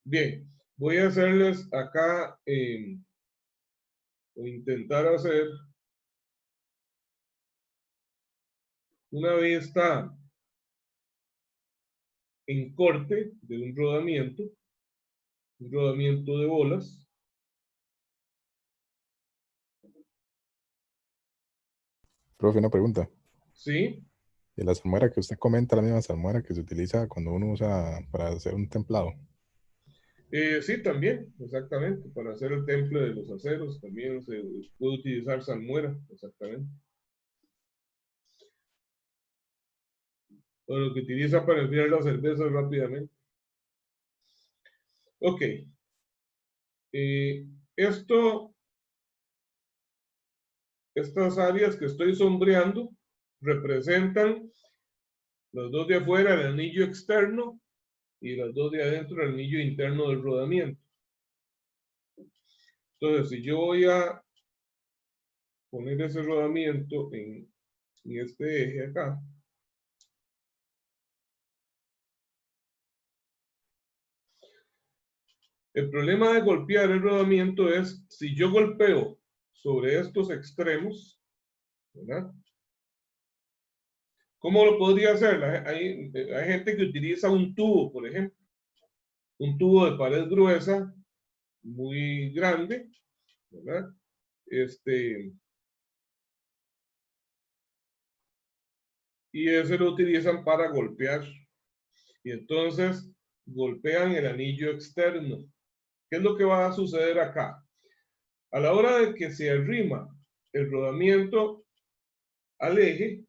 Bien, voy a hacerles acá, o intentar hacer una vista en corte de un rodamiento de bolas. Profe, una pregunta. ¿Sí? ¿Y la salmuera que usted comenta, la misma salmuera que se utiliza cuando uno usa para hacer un templado? Sí, también, exactamente. Para hacer el temple de los aceros también se puede utilizar salmuera, exactamente. O lo que utiliza para enfriar la cerveza rápidamente. Ok. Esto, estas áreas que estoy sombreando representan las dos de afuera, el anillo externo, y las dos de adentro, el anillo interno del rodamiento. Entonces, si yo voy a poner ese rodamiento en este eje acá, el problema de golpear el rodamiento es si yo golpeo sobre estos extremos, ¿verdad? ¿Cómo lo podría hacer? Hay gente que utiliza un tubo, por ejemplo, un tubo de pared gruesa, muy grande, ¿verdad? Y ese lo utilizan para golpear. Y entonces golpean el anillo externo. ¿Qué es lo que va a suceder acá? A la hora de que se arrima el rodamiento al eje,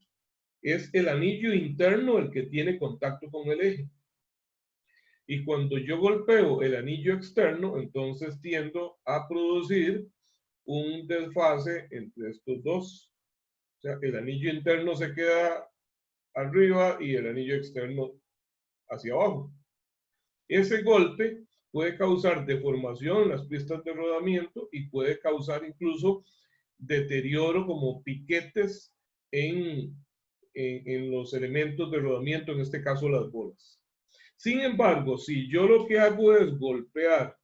es el anillo interno el que tiene contacto con el eje. Y cuando yo golpeo el anillo externo, entonces tiendo a producir un desfase entre estos dos. O sea, el anillo interno se queda arriba y el anillo externo hacia abajo. Ese golpe puede causar deformación en las pistas de rodamiento y puede causar incluso deterioro como piquetes en los elementos de rodamiento, en este caso las bolas. Sin embargo, si yo lo que hago es golpear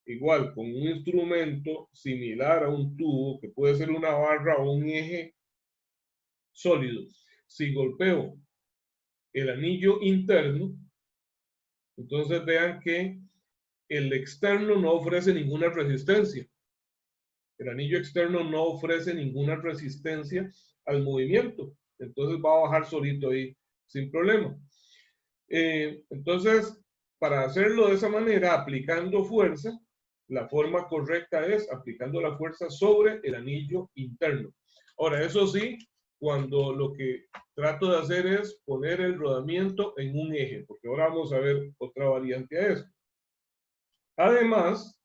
igual con un instrumento similar a un tubo, que puede ser una barra o un eje sólido, si golpeo el anillo interno, entonces vean que el externo no ofrece ninguna resistencia. El anillo externo no ofrece ninguna resistencia al movimiento. Entonces va a bajar solito ahí sin problema. Entonces, para hacerlo de esa manera, aplicando fuerza, la forma correcta es aplicando la fuerza sobre el anillo interno. Ahora, eso sí, cuando lo que trato de hacer es poner el rodamiento en un eje, porque ahora vamos a ver otra variante a eso. Además,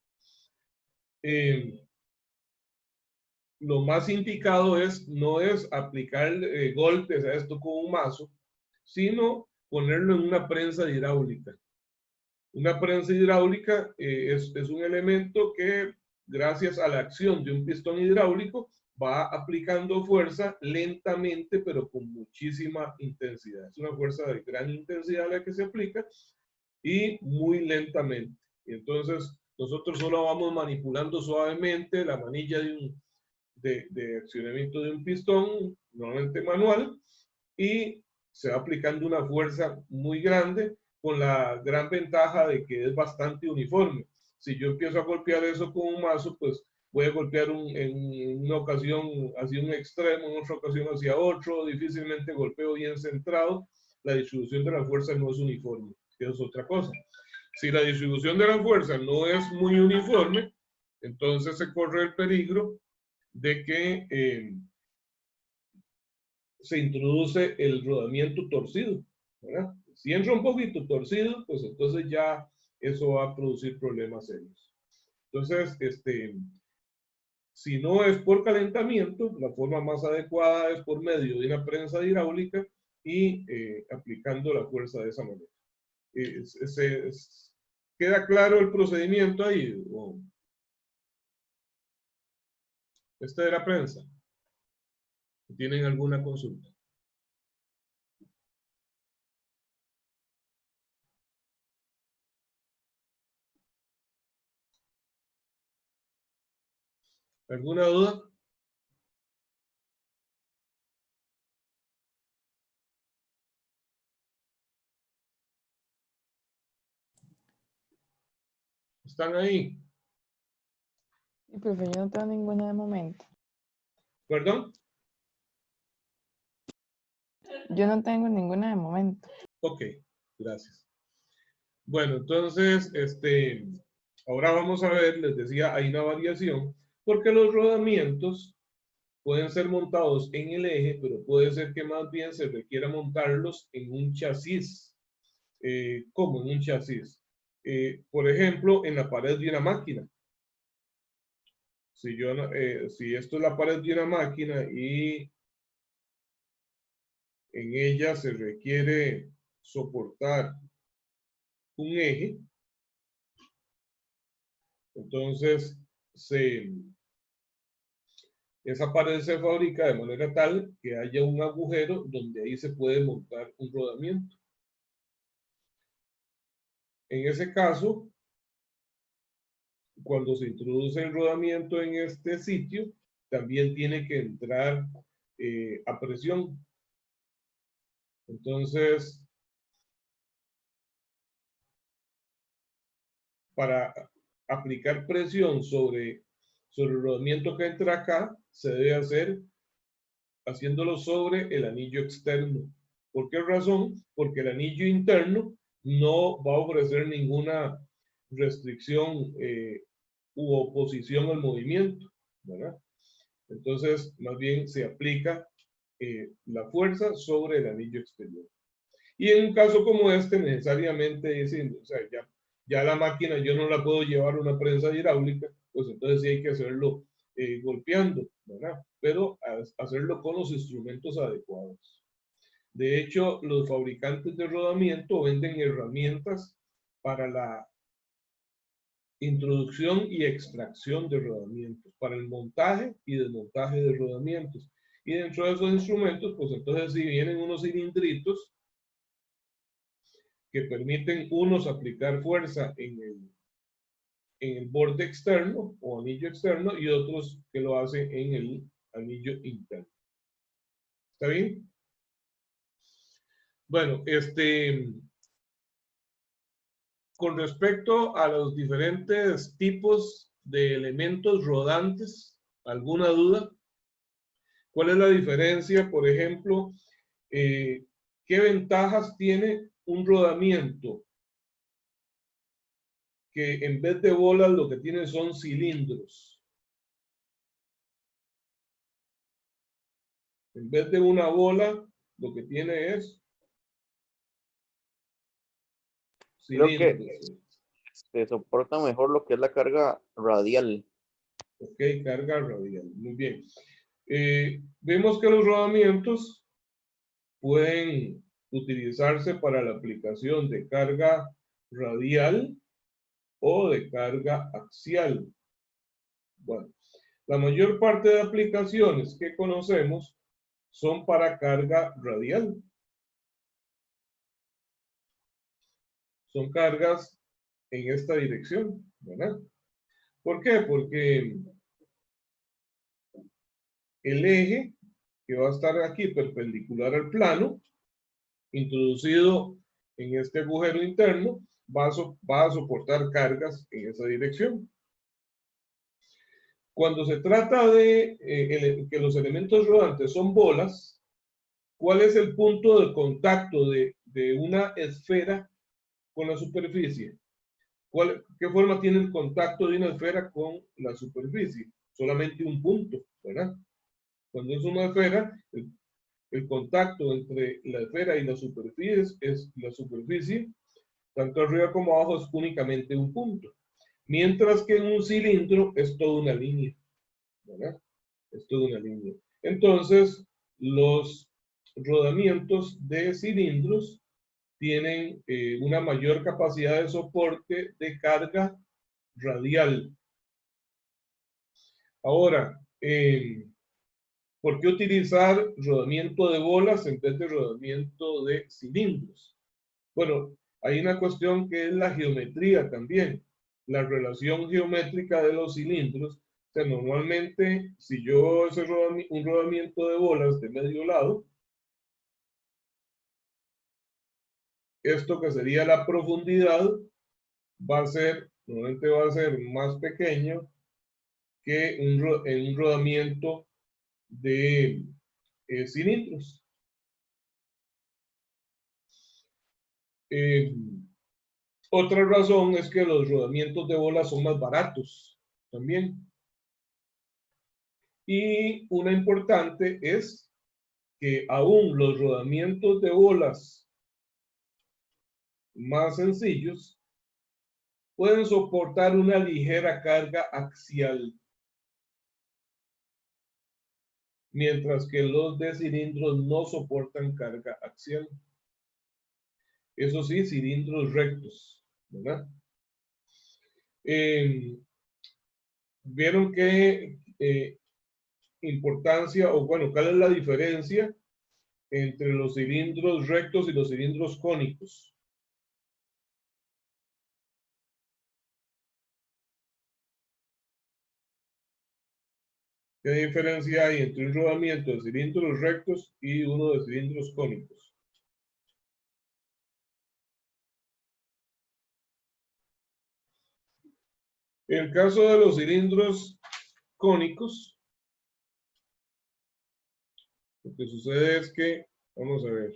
lo más indicado no es aplicar golpes a esto con un mazo, sino ponerlo en una prensa hidráulica. Una prensa hidráulica es un elemento que, gracias a la acción de un pistón hidráulico, va aplicando fuerza lentamente, pero con muchísima intensidad. Es una fuerza de gran intensidad la que se aplica y muy lentamente. Y entonces, nosotros solo vamos manipulando suavemente la manilla de accionamiento de un pistón, normalmente manual, y se va aplicando una fuerza muy grande con la gran ventaja de que es bastante uniforme. Si yo empiezo a golpear eso con un mazo, pues voy a golpear en una ocasión hacia un extremo, en otra ocasión hacia otro, difícilmente golpeo bien centrado. La distribución de la fuerza no es uniforme, que es otra cosa. Si la distribución de la fuerza no es muy uniforme, entonces se corre el peligro de que se introduce el rodamiento torcido, ¿verdad? Si entra un poquito torcido, pues entonces ya eso va a producir problemas serios. Entonces, si no es por calentamiento, la forma más adecuada es por medio de una prensa hidráulica y aplicando la fuerza de esa manera. ¿Queda claro el procedimiento ahí? Esta de la prensa. ¿Tienen alguna consulta? ¿Alguna duda? ¿Están ahí? Sí, profe, yo no tengo ninguna de momento. ¿Perdón? Yo no tengo ninguna de momento. Ok, gracias. Bueno, entonces, ahora vamos a ver, les decía, hay una variación, porque los rodamientos pueden ser montados en el eje, pero puede ser que más bien se requiera montarlos en un chasis. ¿Cómo en un chasis? Por ejemplo, en la pared de una máquina. Si esto es la pared de una máquina y en ella se requiere soportar un eje, entonces esa pared se fabrica de manera tal que haya un agujero donde ahí se puede montar un rodamiento. En ese caso, cuando se introduce el rodamiento en este sitio, también tiene que entrar a presión. Entonces, para aplicar presión sobre el rodamiento que entra acá, se debe hacer haciéndolo sobre el anillo externo. ¿Por qué razón? Porque el anillo interno no va a ofrecer ninguna restricción u oposición al movimiento, ¿verdad? Entonces, más bien se aplica la fuerza sobre el anillo exterior. Y en un caso como este, necesariamente diciendo, o sea, ya la máquina yo no la puedo llevar a una prensa hidráulica, pues entonces sí hay que hacerlo golpeando, ¿verdad? Pero hacerlo con los instrumentos adecuados. De hecho, los fabricantes de rodamiento venden herramientas para la introducción y extracción de rodamientos, para el montaje y desmontaje de rodamientos. Y dentro de esos instrumentos, pues entonces sí vienen unos cilindritos que permiten unos aplicar fuerza en el borde externo o anillo externo y otros que lo hacen en el anillo interno. ¿Está bien? Bueno, con respecto a los diferentes tipos de elementos rodantes, ¿alguna duda? ¿Cuál es la diferencia, por ejemplo, qué ventajas tiene un rodamiento que en vez de bolas lo que tiene son cilindros? En vez de una bola, lo que tiene es Creo que cilindros. se soporta mejor lo que es la carga radial. Ok, carga radial. Muy bien. Vemos que los rodamientos pueden utilizarse para la aplicación de carga radial o de carga axial. Bueno, la mayor parte de aplicaciones que conocemos son para carga radial. Son cargas en esta dirección, ¿verdad? ¿Por qué? Porque el eje que va a estar aquí perpendicular al plano, introducido en este agujero interno, va a soportar cargas en esa dirección. Cuando se trata de que los elementos rodantes son bolas, ¿cuál es el punto de contacto de una esfera con la superficie? ¿Qué forma tiene el contacto de una esfera con la superficie? Solamente un punto, ¿verdad? Cuando es una esfera, el contacto entre la esfera y la superficie, tanto arriba como abajo, es únicamente un punto. Mientras que en un cilindro es toda una línea, ¿verdad? Es toda una línea. Entonces, los rodamientos de cilindros tienen una mayor capacidad de soporte de carga radial. Ahora, ¿por qué utilizar rodamiento de bolas en vez de rodamiento de cilindros? Bueno, hay una cuestión que es la geometría también. La relación geométrica de los cilindros O sea, normalmente, si yo hago un rodamiento de bolas de medio lado, esto que sería la profundidad normalmente va a ser más pequeño que en un rodamiento de cilindros. Otra razón es que los rodamientos de bolas son más baratos también. Y una importante es que aún los rodamientos de bolas más sencillos pueden soportar una ligera carga axial, mientras que los de cilindros no soportan carga axial. Eso sí, cilindros rectos, ¿verdad? Vieron qué importancia, o bueno, cuál es la diferencia entre los cilindros rectos y los cilindros cónicos. ¿Qué diferencia hay entre un rodamiento de cilindros rectos y uno de cilindros cónicos? En el caso de los cilindros cónicos, lo que sucede es que, vamos a ver,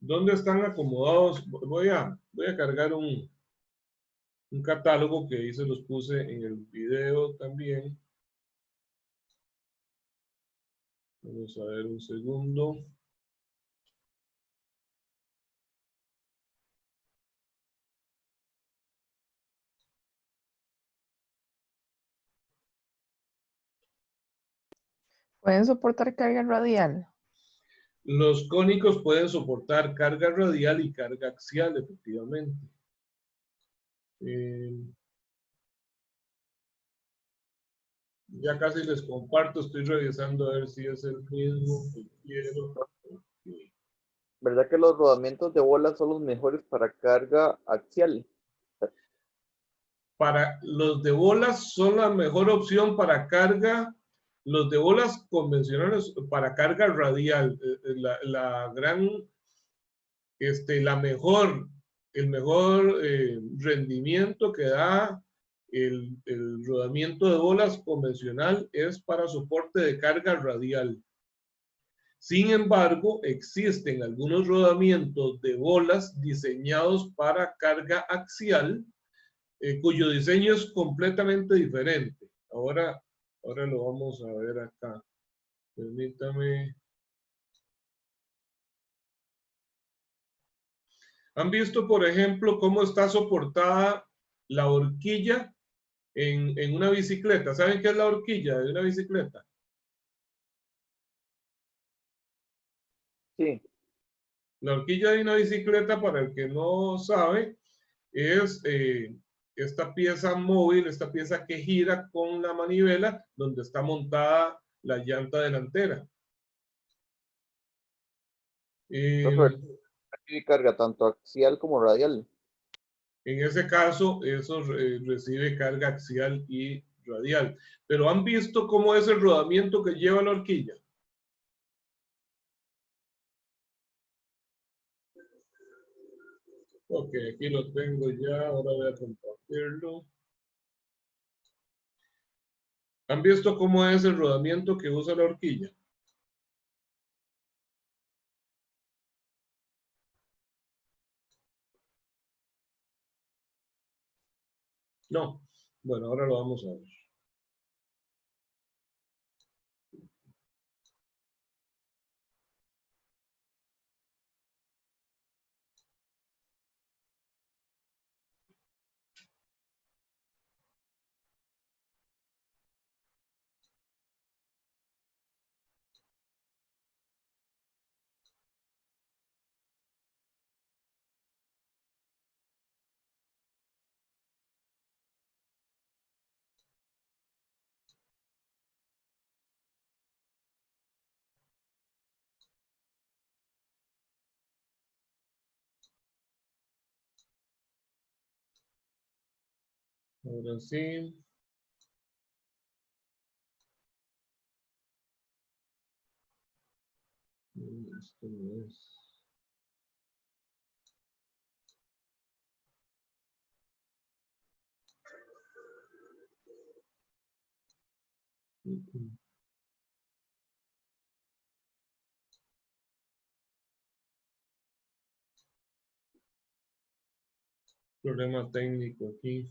¿dónde están acomodados? Voy a cargar un catálogo que ahí se los puse en el video también. Vamos a ver un segundo. Pueden soportar carga radial. Los cónicos pueden soportar carga radial y carga axial, efectivamente. Ya casi les comparto, estoy revisando a ver si es el mismo que quiero. ¿Verdad que los rodamientos de bolas son los mejores para carga axial? Para los de bolas son la mejor opción para carga, los de bolas convencionales para carga radial. El mejor rendimiento que da el rodamiento de bolas convencional es para soporte de carga radial. Sin embargo, existen algunos rodamientos de bolas diseñados para carga axial, cuyo diseño es completamente diferente. Ahora lo vamos a ver acá. Permítame. ¿Han visto, por ejemplo, cómo está soportada la horquilla en una bicicleta? ¿Saben qué es la horquilla de una bicicleta? Sí. La horquilla de una bicicleta, para el que no sabe, es esta pieza móvil, esta pieza que gira con la manivela donde está montada la llanta delantera. Profe, ¿recibe carga tanto axial como radial? En ese caso, eso recibe carga axial y radial. Pero ¿han visto cómo es el rodamiento que lleva la horquilla? Ok, aquí lo tengo ya, ahora voy a compartirlo. ¿Han visto cómo es el rodamiento que usa la horquilla? No. Bueno, ahora lo vamos a ver. Ahora sí. Esto no es. Problema técnico aquí.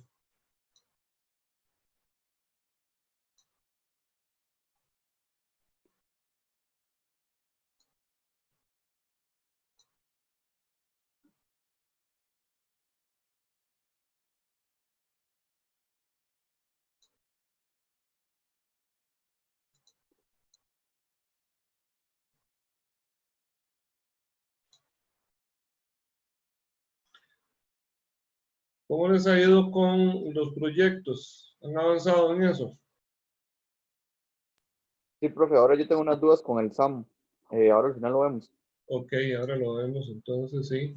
¿Cómo les ha ido con los proyectos? ¿Han avanzado en eso? Sí, profe, ahora yo tengo unas dudas con el SAM. Ahora al final lo vemos. Ok, ahora lo vemos, entonces sí.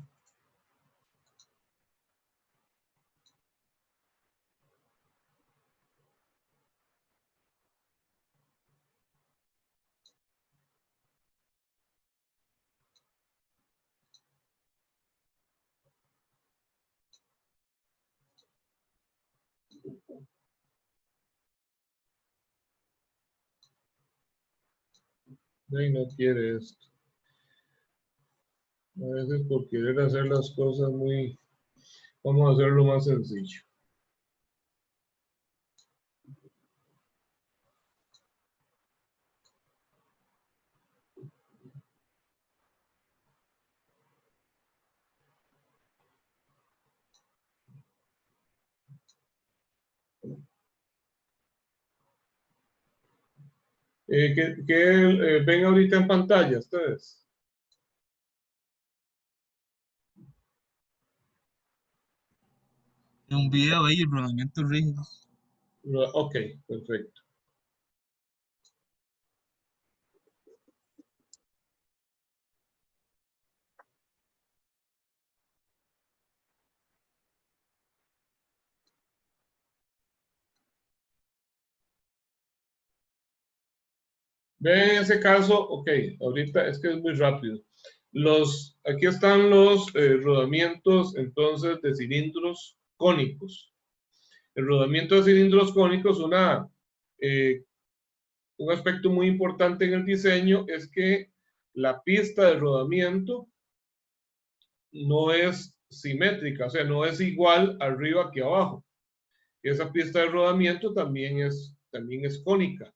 Ay, no quiere esto. A veces por querer hacer las cosas muy... Vamos a hacerlo más sencillo. ¿Qué ven ahorita en pantalla ustedes? En un video ahí, el rodamiento rígido. Ok, perfecto. Ven en ese caso, ok, ahorita es que es muy rápido. Aquí están los rodamientos entonces de cilindros cónicos. El rodamiento de cilindros cónicos, un aspecto muy importante en el diseño es que la pista de rodamiento no es simétrica, o sea, no es igual arriba que abajo. Esa pista de rodamiento también es cónica.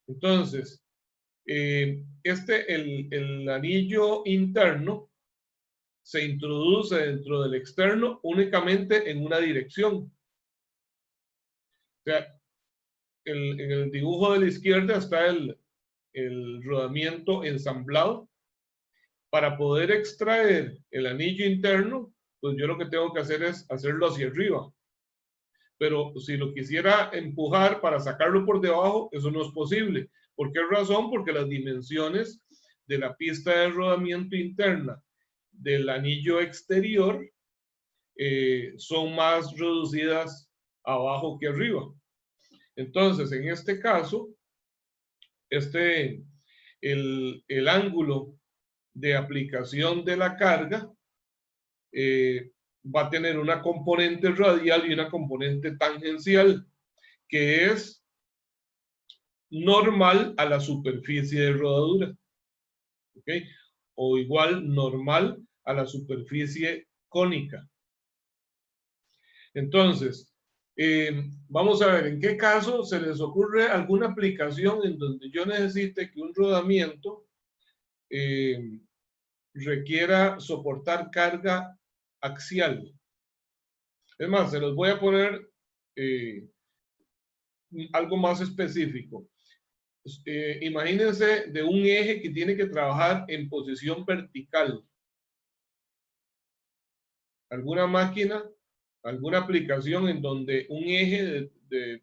Entonces, el anillo interno se introduce dentro del externo únicamente en una dirección. O sea, en el dibujo de la izquierda está el rodamiento ensamblado. Para poder extraer el anillo interno, pues yo lo que tengo que hacer es hacerlo hacia arriba. Pero si lo quisiera empujar para sacarlo por debajo, eso no es posible. ¿Por qué razón? Porque las dimensiones de la pista de rodamiento interna del anillo exterior son más reducidas abajo que arriba. Entonces, en este caso, el ángulo de aplicación de la carga va a tener una componente radial y una componente tangencial, que es normal a la superficie de rodadura, ¿ok? O igual normal a la superficie cónica. Entonces, vamos a ver en qué caso se les ocurre alguna aplicación en donde yo necesite que un rodamiento requiera soportar carga axial. Es más, se los voy a poner algo más específico. Imagínense de un eje que tiene que trabajar en posición vertical. Alguna máquina, alguna aplicación en donde un eje de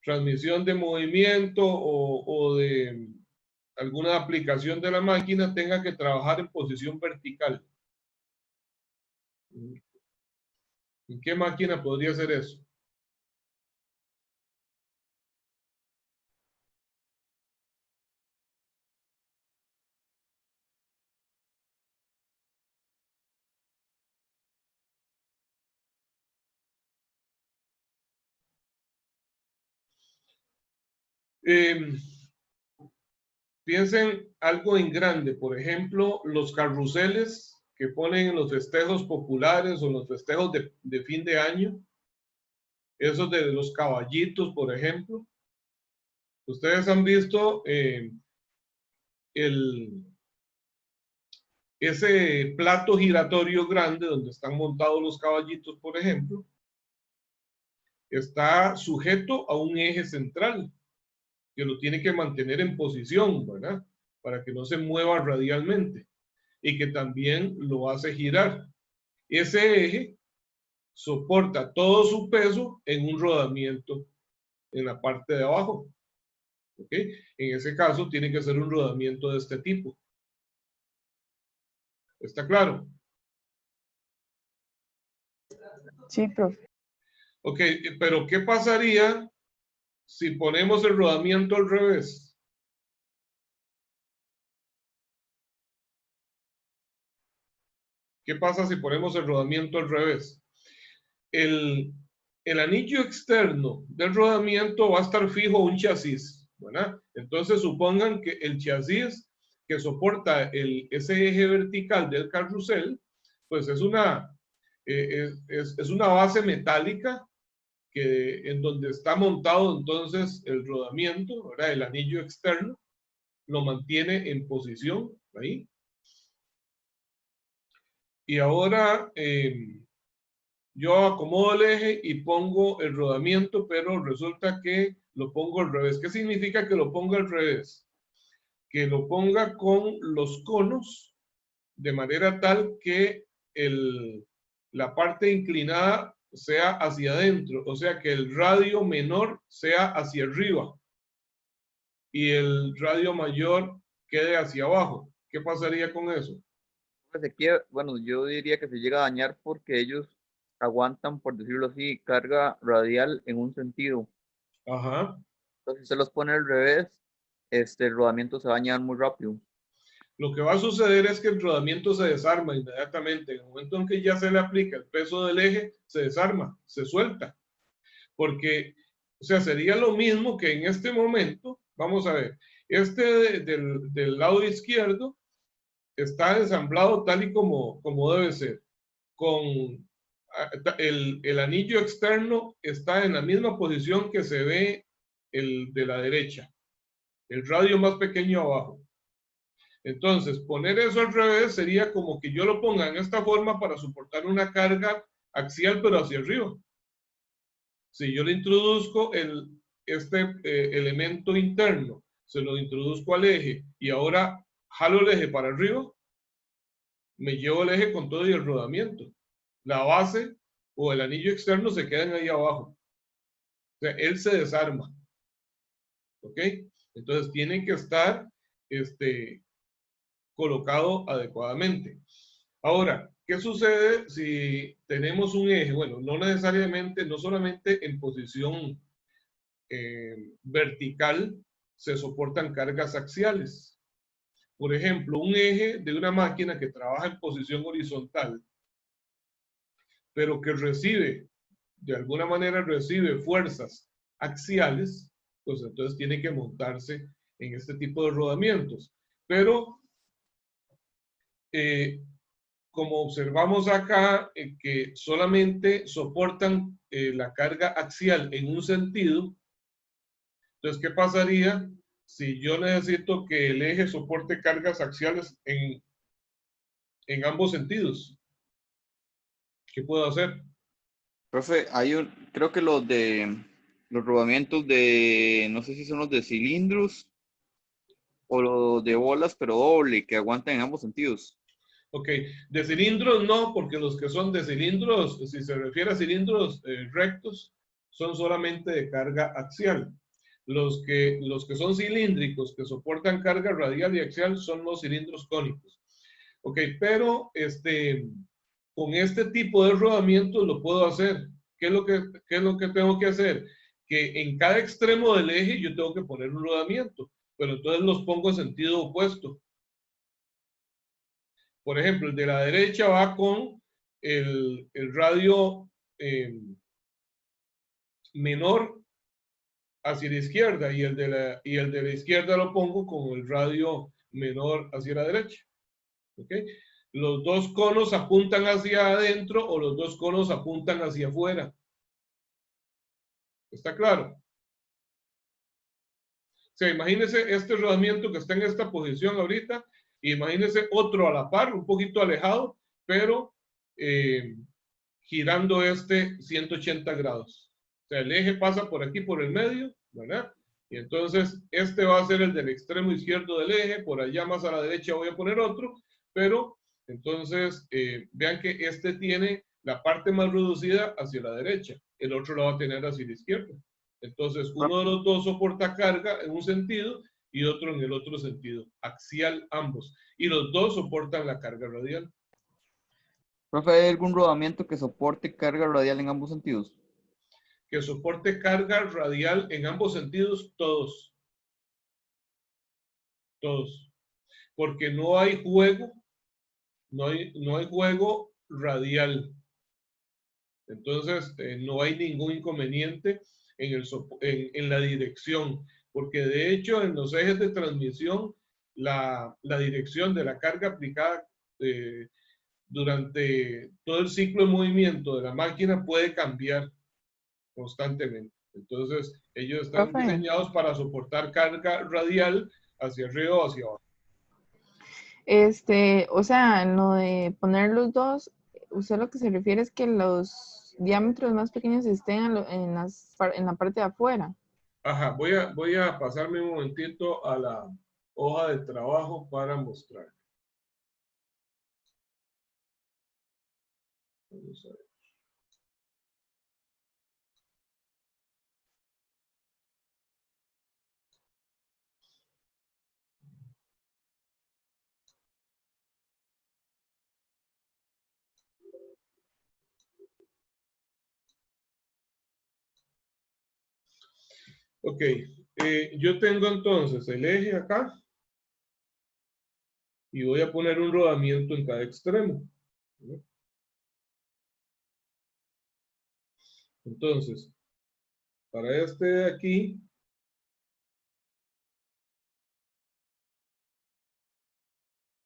transmisión de movimiento o de alguna aplicación de la máquina tenga que trabajar en posición vertical. ¿En qué máquina podría ser eso? Piensen algo en grande, por ejemplo, los carruseles que ponen en los festejos populares o en los festejos de fin de año, esos de los caballitos, por ejemplo. Ustedes han visto ese plato giratorio grande donde están montados los caballitos, por ejemplo, está sujeto a un eje central que lo tiene que mantener en posición, ¿verdad? Para que no se mueva radialmente y que también lo hace girar. Ese eje soporta todo su peso en un rodamiento en la parte de abajo. ¿Ok? En ese caso tiene que ser un rodamiento de este tipo. ¿Está claro? Sí, profe. Ok, pero ¿qué pasaría si ponemos el rodamiento al revés? ¿Qué pasa si ponemos el rodamiento al revés? El anillo externo del rodamiento va a estar fijo a un chasis, ¿verdad? Entonces supongan que el chasis que soporta ese eje vertical del carrusel, pues es una base metálica en donde está montado entonces el rodamiento, ¿verdad? El anillo externo lo mantiene en posición ahí. Y ahora yo acomodo el eje y pongo el rodamiento, pero resulta que lo pongo al revés. ¿Qué significa que lo ponga al revés? Que lo ponga con los conos de manera tal que la parte inclinada sea hacia adentro, o sea que el radio menor sea hacia arriba y el radio mayor quede hacia abajo. ¿Qué pasaría con eso? Bueno, yo diría que se llega a dañar porque ellos aguantan, por decirlo así, carga radial en un sentido. Ajá. Entonces, si se los pone al revés, el rodamiento se va a dañar muy rápido. Lo que va a suceder es que el rodamiento se desarma inmediatamente. En el momento en que ya se le aplica el peso del eje, se desarma, se suelta. Porque, o sea, sería lo mismo que en este momento, vamos a ver, del lado izquierdo está ensamblado tal y como debe ser. El anillo externo está en la misma posición que se ve el de la derecha. El radio más pequeño abajo. Entonces, poner eso al revés sería como que yo lo ponga en esta forma para soportar una carga axial, pero hacia arriba. Si yo le introduzco este elemento interno, se lo introduzco al eje y ahora jalo el eje para arriba, me llevo el eje con todo y el rodamiento. La base o el anillo externo se quedan ahí abajo. O sea, él se desarma. ¿Ok? Entonces tiene que estar colocado adecuadamente. Ahora, ¿qué sucede si tenemos un eje? Bueno, no necesariamente, no solamente en posición vertical se soportan cargas axiales. Por ejemplo, un eje de una máquina que trabaja en posición horizontal, pero que de alguna manera recibe fuerzas axiales, pues entonces tiene que montarse en este tipo de rodamientos. Pero como observamos acá, que solamente soportan la carga axial en un sentido, entonces, ¿qué pasaría si yo necesito que el eje soporte cargas axiales en ambos sentidos? ¿Qué puedo hacer? Profe, creo que los rodamientos no sé si son los de cilindros o los de bolas, pero doble, que aguantan en ambos sentidos. Ok, de cilindros no, porque los que son de cilindros, si se refiere a cilindros rectos, son solamente de carga axial. Los que son cilíndricos, que soportan carga radial y axial, son los cilindros cónicos. Ok, pero con este tipo de rodamientos lo puedo hacer. ¿Qué es lo que tengo que hacer? Que en cada extremo del eje yo tengo que poner un rodamiento, pero entonces los pongo en sentido opuesto. Por ejemplo, el de la derecha va con el radio menor hacia la izquierda y el de la izquierda lo pongo con el radio menor hacia la derecha. ¿Ok? Los dos conos apuntan hacia adentro o los dos conos apuntan hacia afuera. ¿Está claro? O sea, imagínense este rodamiento que está en esta posición ahorita, y imagínense otro a la par, un poquito alejado, pero girando 180 grados. O sea, el eje pasa por aquí, por el medio, ¿verdad? Y entonces este va a ser el del extremo izquierdo del eje, por allá más a la derecha voy a poner otro, pero entonces vean que este tiene la parte más reducida hacia la derecha, el otro lo va a tener hacia la izquierda. Entonces uno de los dos soporta carga en un sentido y otro en el otro sentido, axial ambos, y los dos soportan la carga radial. Profe, ¿hay algún rodamiento que soporte carga radial en ambos sentidos? Que soporte carga radial en ambos sentidos, todos. Todos. Porque no hay juego, no hay juego radial. Entonces, no hay ningún inconveniente en la dirección, porque de hecho en los ejes de transmisión, la dirección de la carga aplicada durante todo el ciclo de movimiento de la máquina puede cambiar constantemente. Entonces, ellos están Profe. diseñados para soportar carga radial hacia arriba o hacia abajo. O sea, en lo de poner los dos, usted lo que se refiere es que los diámetros más pequeños estén en la parte de afuera. Ajá, voy a pasarme un momentito a la hoja de trabajo para mostrar. Vamos a ver. Ok, yo tengo entonces el eje acá y voy a poner un rodamiento en cada extremo. Entonces, para este de aquí,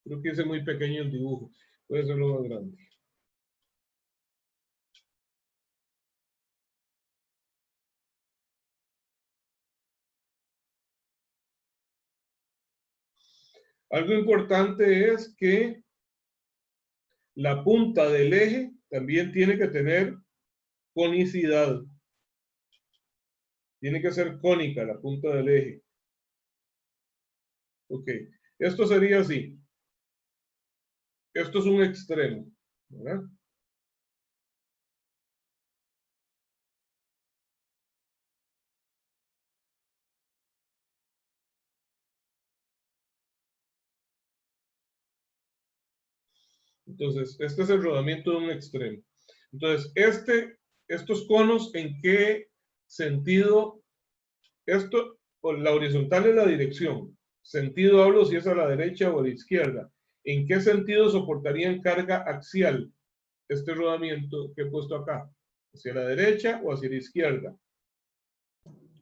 creo que hice muy pequeño el dibujo. Voy a hacerlo más grande. Algo importante es que la punta del eje también tiene que tener conicidad. Tiene que ser cónica la punta del eje. Ok, esto sería así. Esto es un extremo, ¿verdad? Entonces, este es el rodamiento de un extremo. Entonces, estos conos, ¿en qué sentido? Esto, la horizontal es la dirección. Sentido hablo si es a la derecha o a la izquierda. ¿En qué sentido soportarían carga axial este rodamiento que he puesto acá? ¿Hacia la derecha o hacia la izquierda?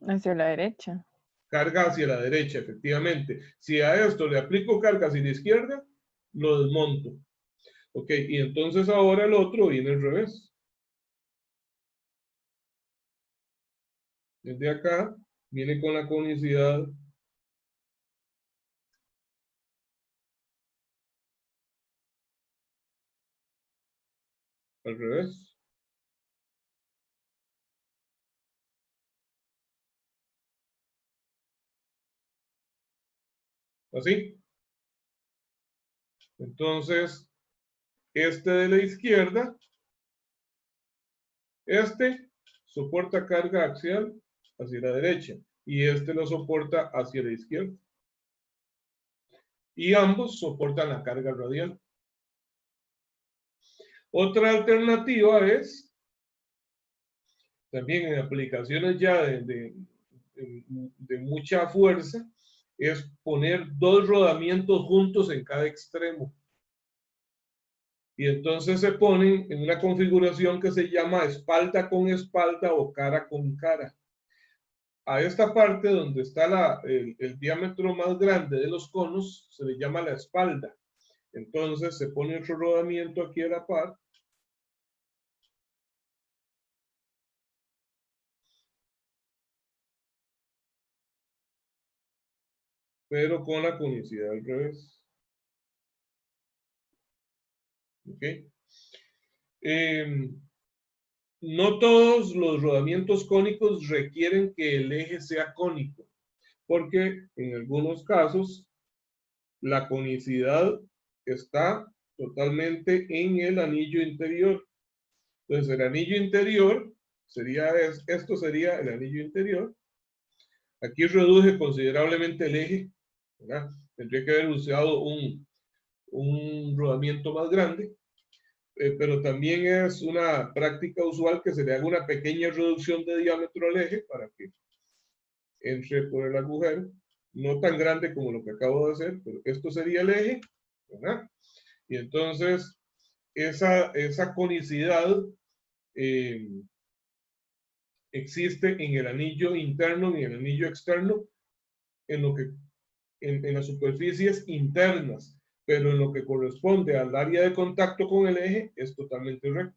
Hacia la derecha. Carga hacia la derecha, efectivamente. Si a esto le aplico carga hacia la izquierda, lo desmonto. Ok, y entonces ahora el otro viene al revés. Desde acá, viene con la conicidad al revés. Así. Entonces, este de la izquierda, este soporta carga axial hacia la derecha y este lo soporta hacia la izquierda. Y ambos soportan la carga radial. Otra alternativa es, también en aplicaciones ya de mucha fuerza, es poner 2 rodamientos juntos en cada extremo. Y entonces se ponen en una configuración que se llama espalda con espalda o cara con cara. A esta parte donde está el diámetro más grande de los conos se le llama la espalda. Entonces se pone otro rodamiento aquí a la par. Pero con la conicidad al revés. ¿Ok? No todos los rodamientos cónicos requieren que el eje sea cónico, porque en algunos casos la conicidad está totalmente en el anillo interior. Entonces el anillo interior sería, esto sería el anillo interior. Aquí reduje considerablemente el eje, ¿verdad? Tendría que haber usado un rodamiento más grande. Pero también es una práctica usual que se le haga una pequeña reducción de diámetro al eje para que entre por el agujero, no tan grande como lo que acabo de hacer, pero esto sería el eje, ¿verdad? Y entonces esa conicidad existe en el anillo interno y en el anillo externo, en las superficies internas, pero en lo que corresponde al área de contacto con el eje es totalmente recto.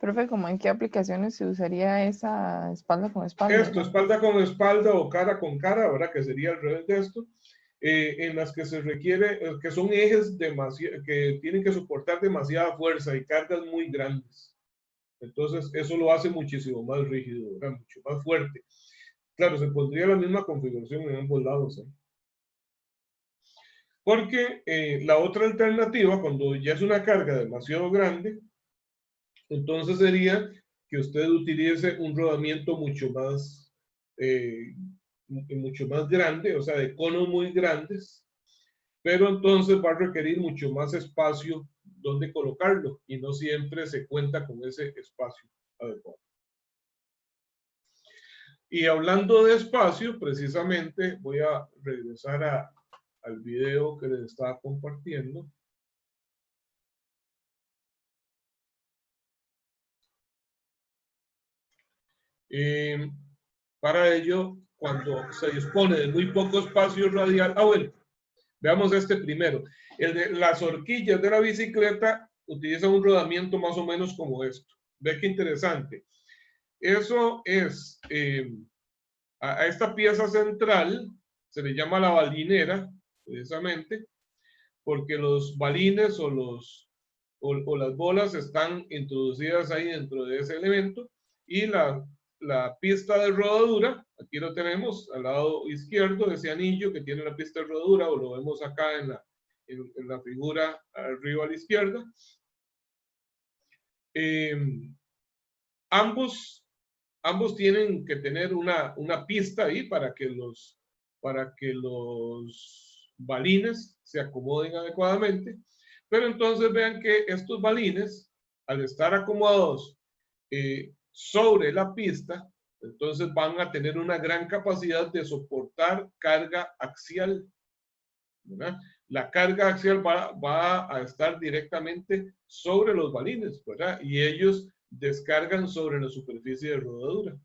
Profe, ¿cómo en qué aplicaciones se usaría esa espalda con espalda? Esto, espalda con espalda o cara con cara, ¿verdad? Que sería al revés de esto. En las que se requiere, que son ejes que tienen que soportar demasiada fuerza y cargas muy grandes. Entonces, eso lo hace muchísimo más rígido, ¿verdad? Mucho más fuerte. Claro, se pondría la misma configuración en ambos lados, ¿eh? Porque la otra alternativa, cuando ya es una carga demasiado grande, entonces sería que usted utilice un rodamiento mucho más grande, o sea, de conos muy grandes, pero entonces va a requerir mucho más espacio donde colocarlo y no siempre se cuenta con ese espacio adecuado. Y hablando de espacio, precisamente voy a regresar al video que les estaba compartiendo. Para ello, cuando se dispone de muy poco espacio radial, bueno, veamos este primero. El de las horquillas de la bicicleta utiliza un rodamiento más o menos como esto. Ve qué interesante. Eso es, a esta pieza central se le llama la balinera, precisamente, porque los balines o las bolas están introducidas ahí dentro de ese elemento y la pista de rodadura, aquí lo tenemos al lado izquierdo de ese anillo que tiene la pista de rodadura, o lo vemos acá en la figura arriba a la izquierda. Ambos tienen que tener una pista ahí para que los balines se acomoden adecuadamente. Pero entonces vean que estos balines, al estar acomodados sobre la pista, entonces van a tener una gran capacidad de soportar carga axial, ¿verdad? La carga axial va a estar directamente sobre los balines, ¿verdad? Y ellos descargan sobre la superficie de rodadura.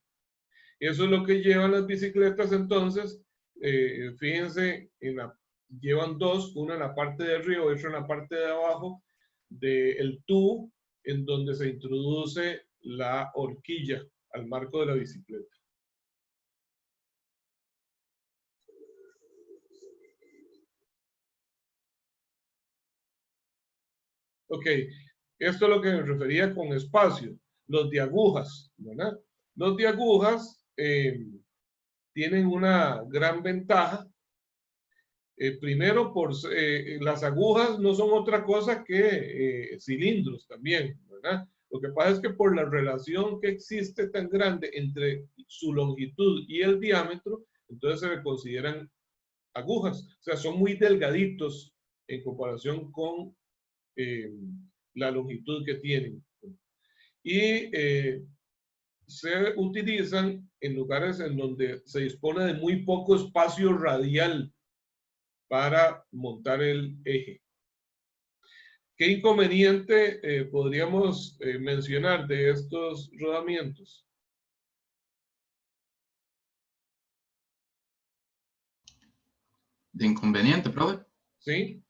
Eso es lo que llevan las bicicletas entonces. Fíjense, llevan dos, una en la parte de arriba y otra en la parte de abajo del tubo en donde se introduce la horquilla al marco de la bicicleta. Ok, esto es lo que me refería con espacio, los de agujas, ¿verdad? Los de agujas tienen una gran ventaja. Primero, las agujas no son otra cosa que cilindros también, ¿verdad? Lo que pasa es que por la relación que existe tan grande entre su longitud y el diámetro, entonces se le consideran agujas. O sea, son muy delgaditos en comparación con la longitud que tienen. Y se utilizan en lugares en donde se dispone de muy poco espacio radial para montar el eje. ¿Qué inconveniente podríamos mencionar de estos rodamientos? De inconveniente, profe. ¿Sí?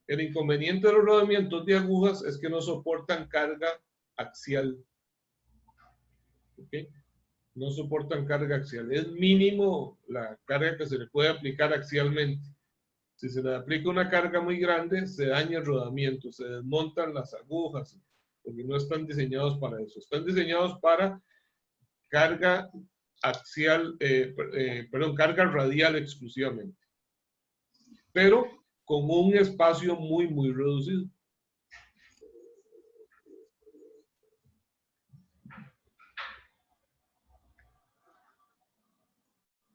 El inconveniente de los rodamientos de agujas es que no soportan carga axial. ¿Okay? No soportan carga axial. Es mínimo la carga que se le puede aplicar axialmente. Si se le aplica una carga muy grande, se daña el rodamiento, se desmontan las agujas, porque no están diseñados para eso. Están diseñados para carga axial, carga radial exclusivamente. Pero con un espacio muy, muy reducido.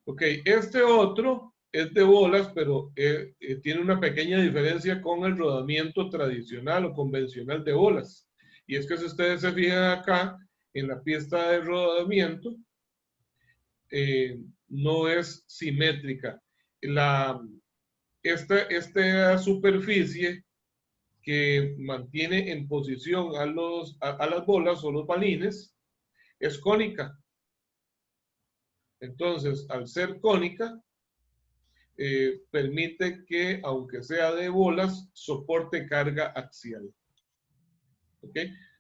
Ok, este otro es de bolas, pero tiene una pequeña diferencia con el rodamiento tradicional o convencional de bolas. Y es que si ustedes se fijan acá, en la pista de rodamiento, no es simétrica. Esta superficie que mantiene en posición a las bolas o los balines es cónica. Entonces, al ser cónica, permite que, aunque sea de bolas, soporte carga axial. ¿Ok?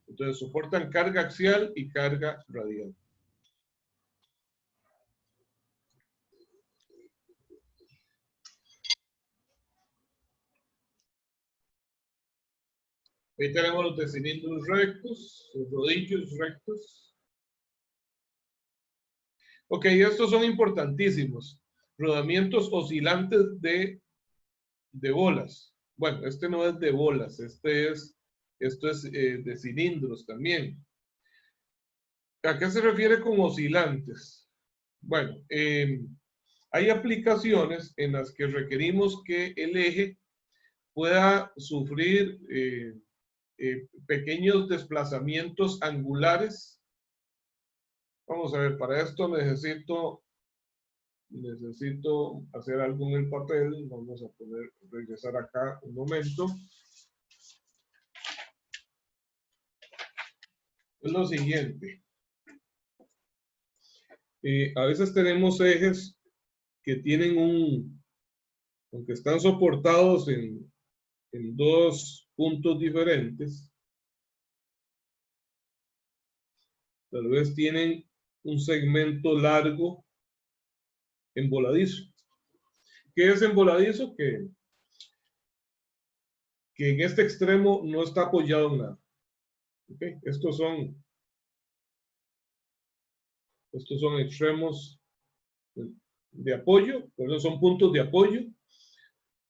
Entonces, soportan carga axial y carga radial. Ahí tenemos los de cilindros rectos, los rodillos rectos. Ok, estos son importantísimos. Rodamientos oscilantes de bolas. Bueno, este no es de bolas, esto es de cilindros también. ¿A qué se refiere con oscilantes? Bueno, hay aplicaciones en las que requerimos que el eje pueda sufrir pequeños desplazamientos angulares. Vamos a ver, para esto necesito hacer algo en el papel. Vamos a poder regresar acá un momento. Es lo siguiente. A veces tenemos ejes que tienen aunque están soportados en dos puntos diferentes, tal vez tienen un segmento largo emboladizo. ¿Qué es emboladizo? Que en este extremo no está apoyado en nada. ¿Okay? Estos son extremos de apoyo, pero son puntos de apoyo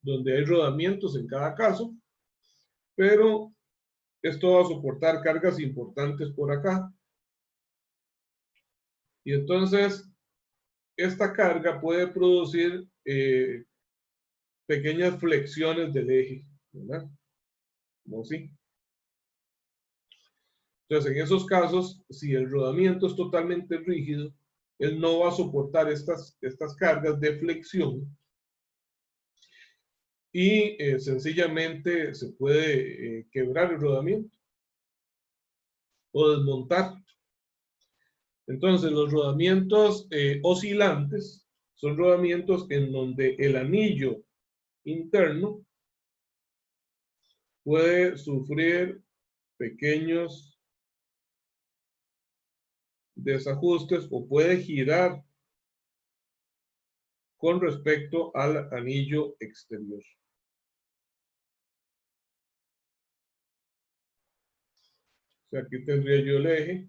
donde hay rodamientos en cada caso, pero esto va a soportar cargas importantes por acá. Y entonces esta carga puede producir pequeñas flexiones del eje, ¿verdad? Como así. Entonces, en esos casos, si el rodamiento es totalmente rígido, él no va a soportar estas cargas de flexión y sencillamente se puede quebrar el rodamiento o desmontar. Entonces, los rodamientos oscilantes son rodamientos en donde el anillo interno puede sufrir pequeños desajustes o puede girar con respecto al anillo exterior. O sea, aquí tendría yo el eje.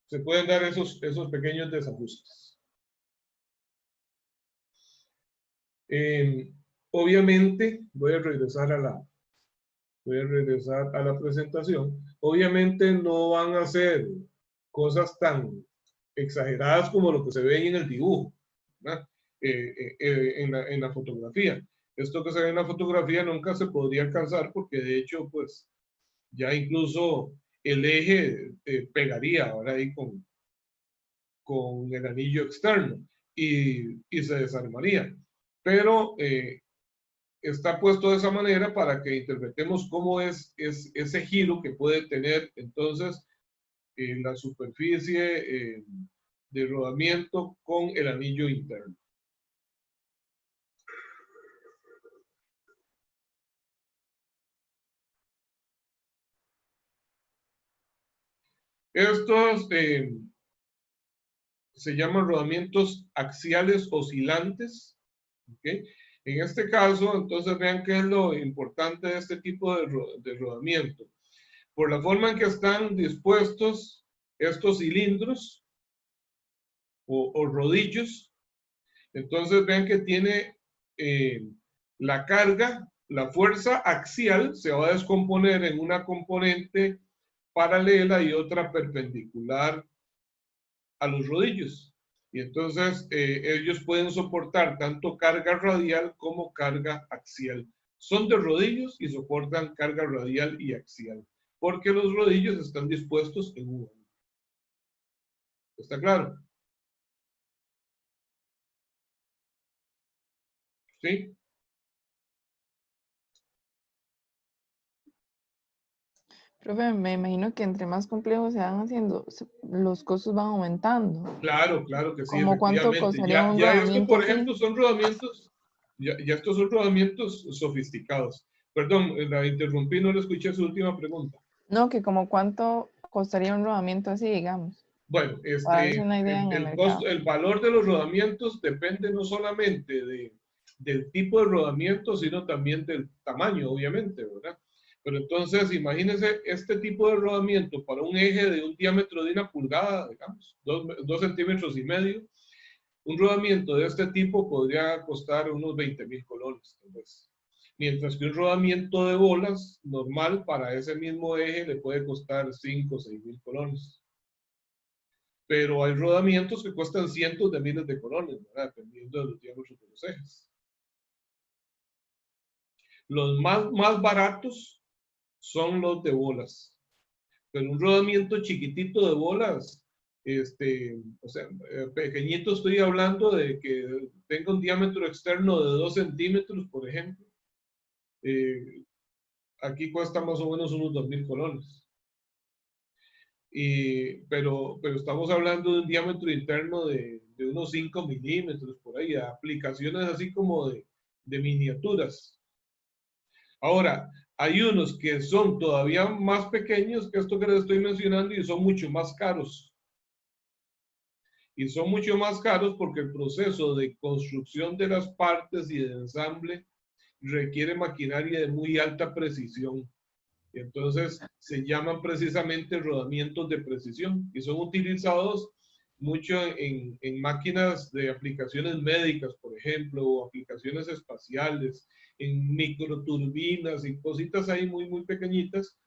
Se pueden dar esos pequeños desajustes. Obviamente, voy a regresar a la presentación. Obviamente no van a ser cosas tan exageradas como lo que se ve en el dibujo, ¿verdad? en la fotografía. Esto que se ve en la fotografía nunca se podría alcanzar porque de hecho, pues, ya incluso el eje pegaría ahora ahí con el anillo externo y se desarmaría. Pero está puesto de esa manera para que interpretemos cómo es ese giro que puede tener entonces la superficie de rodamiento con el anillo interno. Estos se llaman rodamientos axiales oscilantes. ¿Okay? En este caso, entonces vean qué es lo importante de este tipo de rodamiento. Por la forma en que están dispuestos estos cilindros o rodillos, entonces vean que tiene la carga, la fuerza axial se va a descomponer en una componente paralela y otra perpendicular a los rodillos. Y entonces ellos pueden soportar tanto carga radial como carga axial. Son de rodillos y soportan carga radial y axial, porque los rodillos están dispuestos en un ángulo. ¿Está claro? ¿Sí? Profe, me imagino que entre más complejos se van haciendo, los costos van aumentando. Claro, claro que sí, ¿Cómo cuánto efectivamente. costaría un Ya esto, rodamiento por así? ejemplo, son rodamientos, ya estos son rodamientos sofisticados. Perdón, la interrumpí, no le escuché su última pregunta. No, que como cuánto costaría un rodamiento así, digamos. Bueno, Para darse una idea en el mercado. el valor de los rodamientos depende no solamente del tipo de rodamiento, sino también del tamaño, obviamente, ¿verdad? Pero entonces, imagínense este tipo de rodamiento para un eje de un diámetro de 1 pulgada, digamos, 2 centímetros y medio. Un rodamiento de este tipo podría costar unos 20,000 colones, tal vez. Mientras que un rodamiento de bolas normal para ese mismo eje le puede costar 5 o 6,000 colones. Pero hay rodamientos que cuestan cientos de miles de colones, ¿verdad? Dependiendo de los diámetros de los ejes. Los más baratos son los de bolas. Pero un rodamiento chiquitito de bolas, o sea, pequeñito, estoy hablando de que tenga un diámetro externo de 2 centímetros, por ejemplo. Aquí cuesta más o menos unos 2,000 colones. Pero estamos hablando de un diámetro interno de unos 5 milímetros, por ahí, aplicaciones así como de miniaturas. Ahora, hay unos que son todavía más pequeños que esto que les estoy mencionando y son mucho más caros. Y son mucho más caros porque el proceso de construcción de las partes y de ensamble requiere maquinaria de muy alta precisión. Y entonces se llaman precisamente rodamientos de precisión y son utilizados mucho en máquinas de aplicaciones médicas, por ejemplo, o aplicaciones espaciales, en microturbinas y cositas ahí muy pequeñitas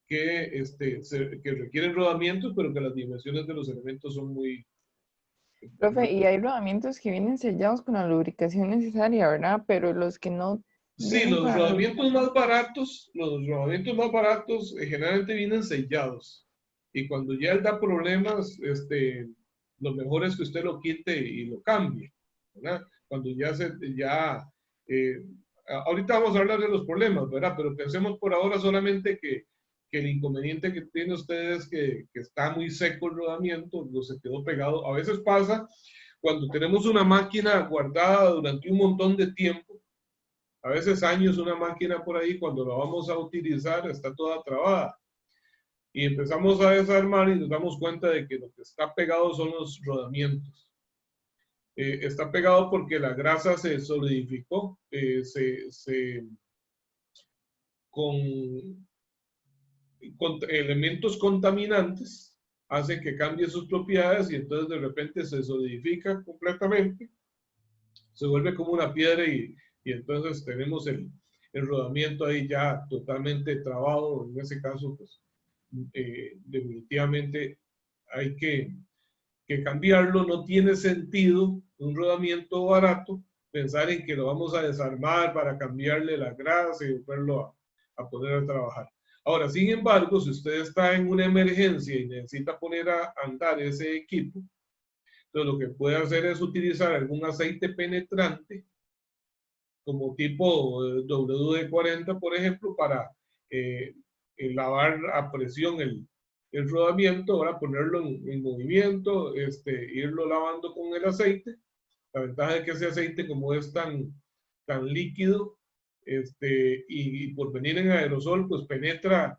que, que requieren rodamientos, pero que las dimensiones de los elementos son muy... Profe, y hay rodamientos que vienen sellados con la lubricación necesaria, ¿verdad? Pero los que no Sí, vienen con la lubricación. los rodamientos más baratos generalmente vienen sellados. Y cuando ya él da problemas, lo mejor es que usted lo quite y lo cambie, ¿verdad? Cuando eh, ahorita vamos a hablar de los problemas, ¿verdad? Pero pensemos por ahora solamente que el inconveniente que tiene usted es que está muy seco el rodamiento, no se quedó pegado. A veces pasa cuando tenemos una máquina guardada durante un montón de tiempo, a veces años, una máquina por ahí, cuando la vamos a utilizar, está toda trabada. Y empezamos a desarmar y nos damos cuenta de que lo que está pegado son los rodamientos. Está pegado porque la grasa se solidificó, con elementos contaminantes hace que cambie sus propiedades y entonces de repente se solidifica completamente, se vuelve como una piedra y entonces tenemos el rodamiento ahí ya totalmente trabado. En ese caso, pues definitivamente hay que que cambiarlo. No tiene sentido un rodamiento barato pensar en que lo vamos a desarmar para cambiarle la grasa y volverlo a poner a trabajar. Ahora, sin embargo, si usted está en una emergencia y necesita poner a andar ese equipo, entonces lo que puede hacer es utilizar algún aceite penetrante, como tipo WD-40, por ejemplo, para lavar a presión el rodamiento, ahora ponerlo en movimiento, irlo lavando con el aceite. La ventaja de que ese aceite, como es tan líquido, y por venir en aerosol, pues penetra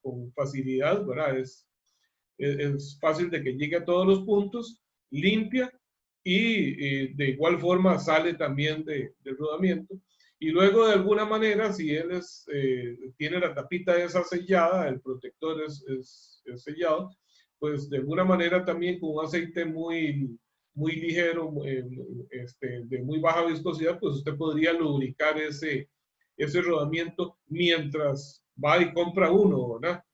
con facilidad, ¿verdad? Es fácil de que llegue a todos los puntos, limpia y de igual forma sale también del rodamiento. Y luego, de alguna manera, si él tiene la tapita esa sellada, el protector es sellado, pues de alguna manera también con un aceite muy ligero, de muy baja viscosidad, pues usted podría lubricar ese rodamiento mientras va y compra uno, ¿verdad?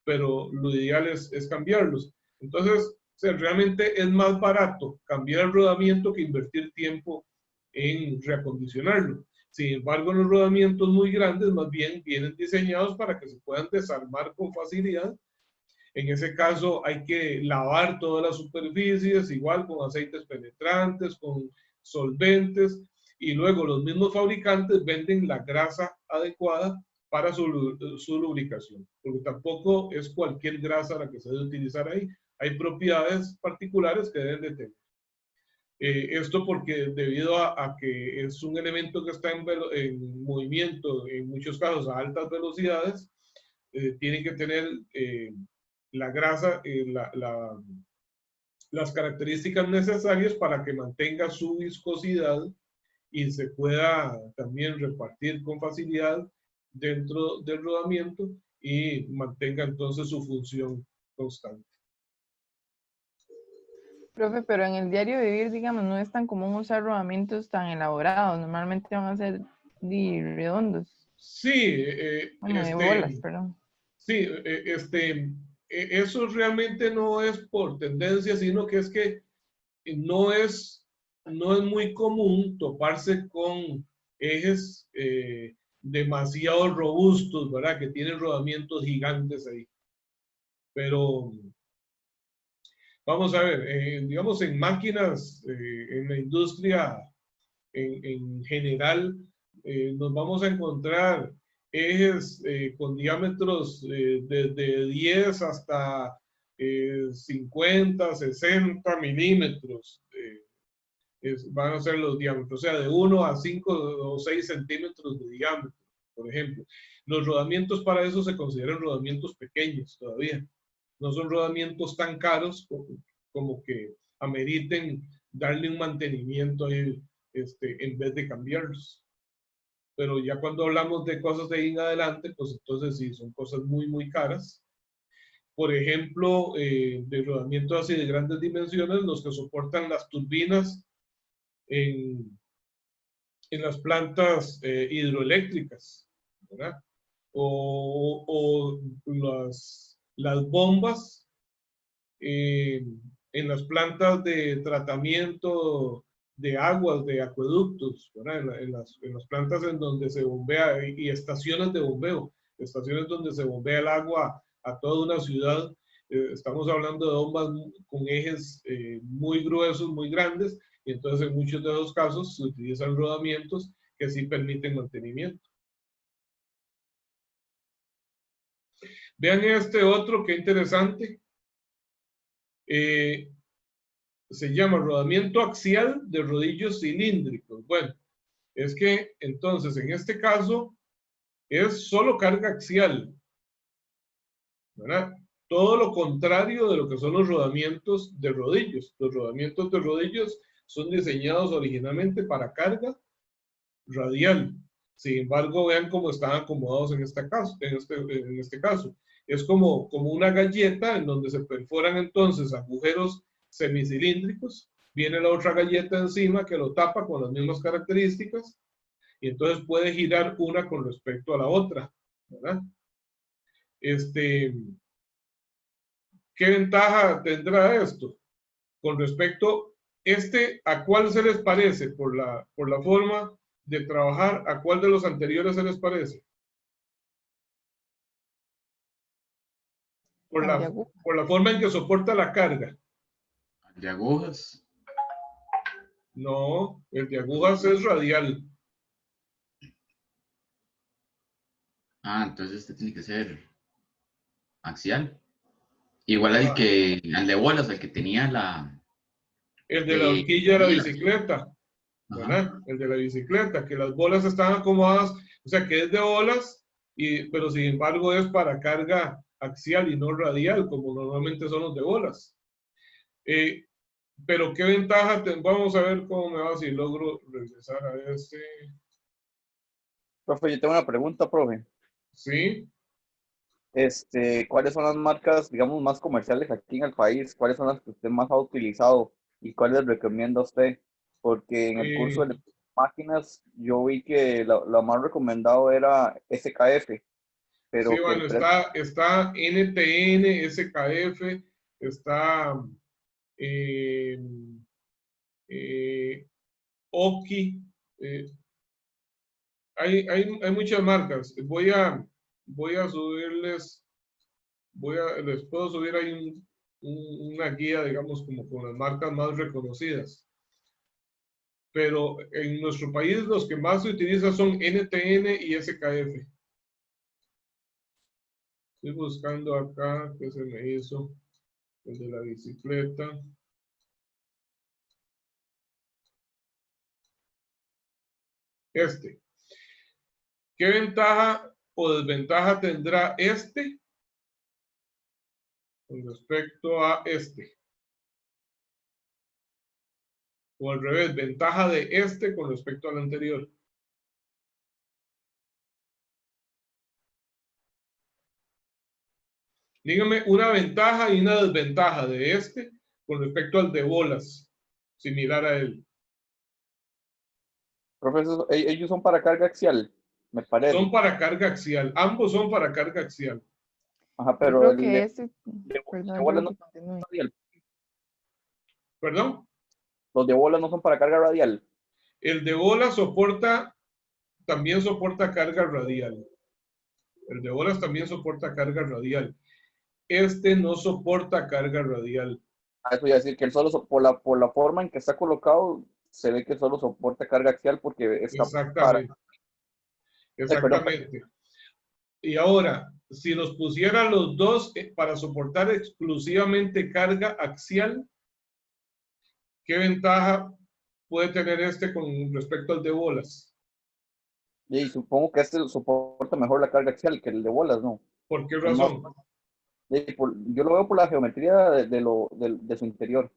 Pero lo ideal es cambiarlos. Entonces, o sea, realmente es más barato cambiar el rodamiento que invertir tiempo en reacondicionarlo. Sin embargo, los rodamientos muy grandes más bien vienen diseñados para que se puedan desarmar con facilidad. En ese caso hay que lavar todas las superficies, igual con aceites penetrantes, con solventes, y luego los mismos fabricantes venden la grasa adecuada para su lubricación, porque tampoco es cualquier grasa la que se debe utilizar ahí. Hay propiedades particulares que deben de tener. Esto porque debido a que es un elemento que está en movimiento, en muchos casos a altas velocidades, tiene que tener la grasa, las características necesarias para que mantenga su viscosidad y se pueda también repartir con facilidad dentro del rodamiento y mantenga entonces su función constante. Profe, pero en el diario vivir, digamos, no es tan común usar rodamientos tan elaborados. Normalmente van a ser redondos. Sí, Bueno, de bolas, perdón. Sí, eso realmente no es por tendencia, sino que es que no es muy común toparse con ejes demasiado robustos, ¿verdad? Que tienen rodamientos gigantes ahí. Pero vamos a ver, digamos en máquinas, en la industria en general, nos vamos a encontrar ejes con diámetros desde 10 hasta 50, 60 milímetros. Van a ser los diámetros, o sea, de 1 a 5 o 6 centímetros de diámetro, por ejemplo. Los rodamientos para eso se consideran rodamientos pequeños todavía. No son rodamientos tan caros como que ameriten darle un mantenimiento ahí, en vez de cambiarlos. Pero ya cuando hablamos de cosas de ahí en adelante, pues entonces sí, son cosas muy caras. Por ejemplo, de rodamientos así de grandes dimensiones, los que soportan las turbinas en las plantas hidroeléctricas, ¿verdad? O las bombas en las plantas de tratamiento de aguas, de acueductos, ¿verdad? En las plantas en donde se bombea, y estaciones de bombeo, estaciones donde se bombea el agua a toda una ciudad. Estamos hablando de bombas con ejes muy gruesos, muy grandes, y entonces en muchos de esos casos se utilizan rodamientos que sí permiten mantenimiento. Vean este otro, qué interesante. Se llama rodamiento axial de rodillos cilíndricos. Bueno, es que entonces en este caso es solo carga axial, ¿verdad? Todo lo contrario de lo que son los rodamientos de rodillos. Los rodamientos de rodillos son diseñados originalmente para carga radial. Sin embargo, vean cómo están acomodados en este caso. Es como una galleta en donde se perforan entonces agujeros semicilíndricos. Viene la otra galleta encima que lo tapa con las mismas características y entonces puede girar una con respecto a la otra, ¿verdad? ¿Qué ventaja tendrá esto? con respecto, ¿a cuál se les parece por la forma de trabajar? ¿A cuál de los anteriores se les parece? Por Al de aguja. la forma en que soporta la carga. De agujas. No, el de agujas es radial. Ah, entonces este tiene que ser axial. Igual Ajá. al de bolas, el que tenía la... El de la horquilla de la pilas. bicicleta, ¿verdad? Ajá. El de la bicicleta, que las bolas están acomodadas, o sea que es de bolas, pero sin embargo es para carga axial y no radial, como normalmente son los de bolas. Pero qué ventaja, vamos a ver cómo me va si logro regresar a este. Profe, yo tengo una pregunta, profe. Sí, ¿Cuáles son las marcas, digamos, más comerciales aquí en el país? ¿Cuáles son las que usted más ha utilizado y cuáles recomienda usted? Porque en el curso de máquinas yo vi que lo más recomendado era SKF, sí, pero que bueno, el precio... está NTN, SKF, está eh, Oki, hay muchas marcas. Voy a subirles, les puedo subir ahí una guía, digamos, como con las marcas más reconocidas. Pero en nuestro país los que más se utilizan son NTN y SKF. Estoy buscando acá que se me hizo el de la bicicleta. ¿Qué ventaja o desventaja tendrá este con respecto a este? O al revés, ventaja de este con respecto al anterior. Dígame una ventaja y una desventaja de este con respecto al de bolas, similar a él. Profesor, ellos son para carga axial, me Son parece. para carga axial, ambos son para carga axial. Ajá, Yo pero creo el que de perdón, bolas digo no que son continúe. radial. ¿Perdón? Los de bolas no son para carga radial. El de bolas también soporta carga radial. El de bolas también soporta carga radial. Este no soporta carga radial. Eso ya decir que él solo, por la forma en que está colocado, se ve que solo soporta carga axial porque está para... Exactamente, Perdón, exactamente. Y ahora, si los pusiera los dos para soportar exclusivamente carga axial, ¿qué ventaja puede tener este con respecto al de bolas? y supongo que este soporta mejor la carga axial que el de bolas, ¿no? ¿Por qué No, razón? yo lo veo por la geometría de su interior,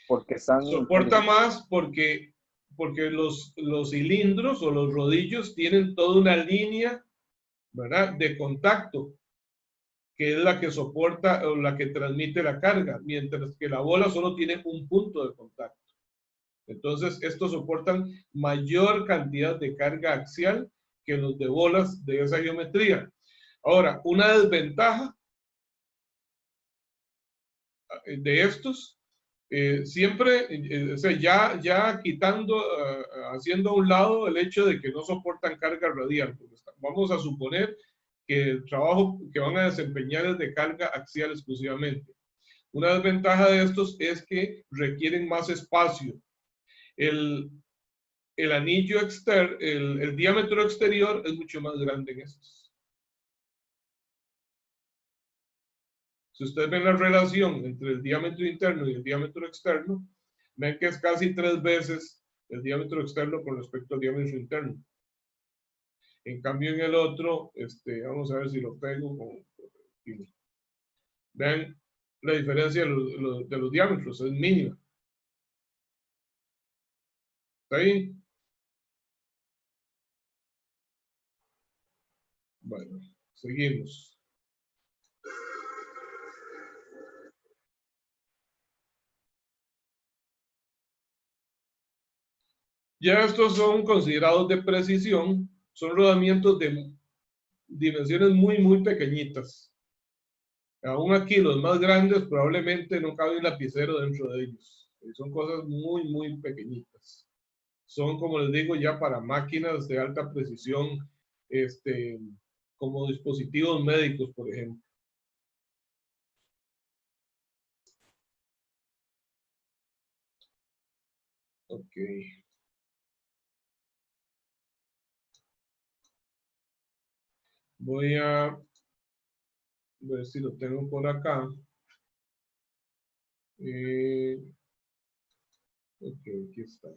porque están Soporta más porque los cilindros o los rodillos tienen toda una línea, ¿verdad?, de contacto, que es la que soporta o la que transmite la carga, mientras que la bola solo tiene un punto de contacto. Entonces, estos soportan mayor cantidad de carga axial que los de bolas de esa geometría. Ahora, una desventaja de estos, siempre, o sea, ya quitando, haciendo a un lado el hecho de que no soportan carga radial. Vamos a suponer que el trabajo que van a desempeñar es de carga axial exclusivamente. Una desventaja de estos es que requieren más espacio. El anillo externo, el diámetro exterior es mucho más grande en estos. Si ustedes ven la relación entre el diámetro interno y el diámetro externo, ven que es casi 3 veces el diámetro externo con respecto al diámetro interno. En cambio, en el otro, vamos a ver si lo pego. Vean la diferencia de los diámetros, es mínima. ¿Está ahí? Bueno, seguimos. Ya estos son considerados de precisión, son rodamientos de dimensiones muy, muy pequeñitas. Aún aquí los más grandes probablemente no cabe un lapicero dentro de ellos. Son cosas muy, muy pequeñitas. Son, como les digo, ya para máquinas de alta precisión, como dispositivos médicos, por ejemplo. Ok. Voy a ver si lo tengo por acá. Ok, aquí está.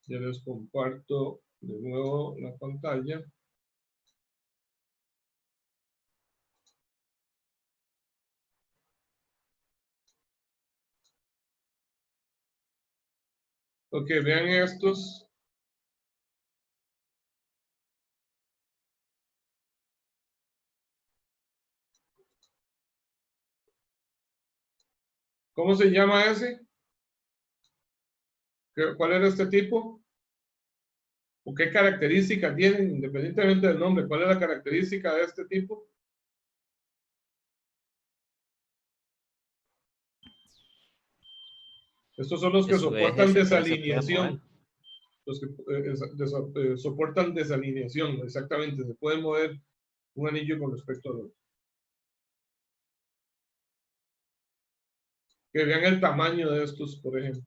Ya les comparto de nuevo la pantalla. Ok, vean estos. ¿Cómo se llama ese? ¿Cuál era este tipo? ¿O qué características tienen, independientemente del nombre? ¿Cuál es la característica de este tipo? Estos son los que Su eje soportan central se puede mover. desalineación. Los que soportan desalineación, exactamente. Se puede mover un anillo con respecto al otro. Que vean el tamaño de estos, por ejemplo.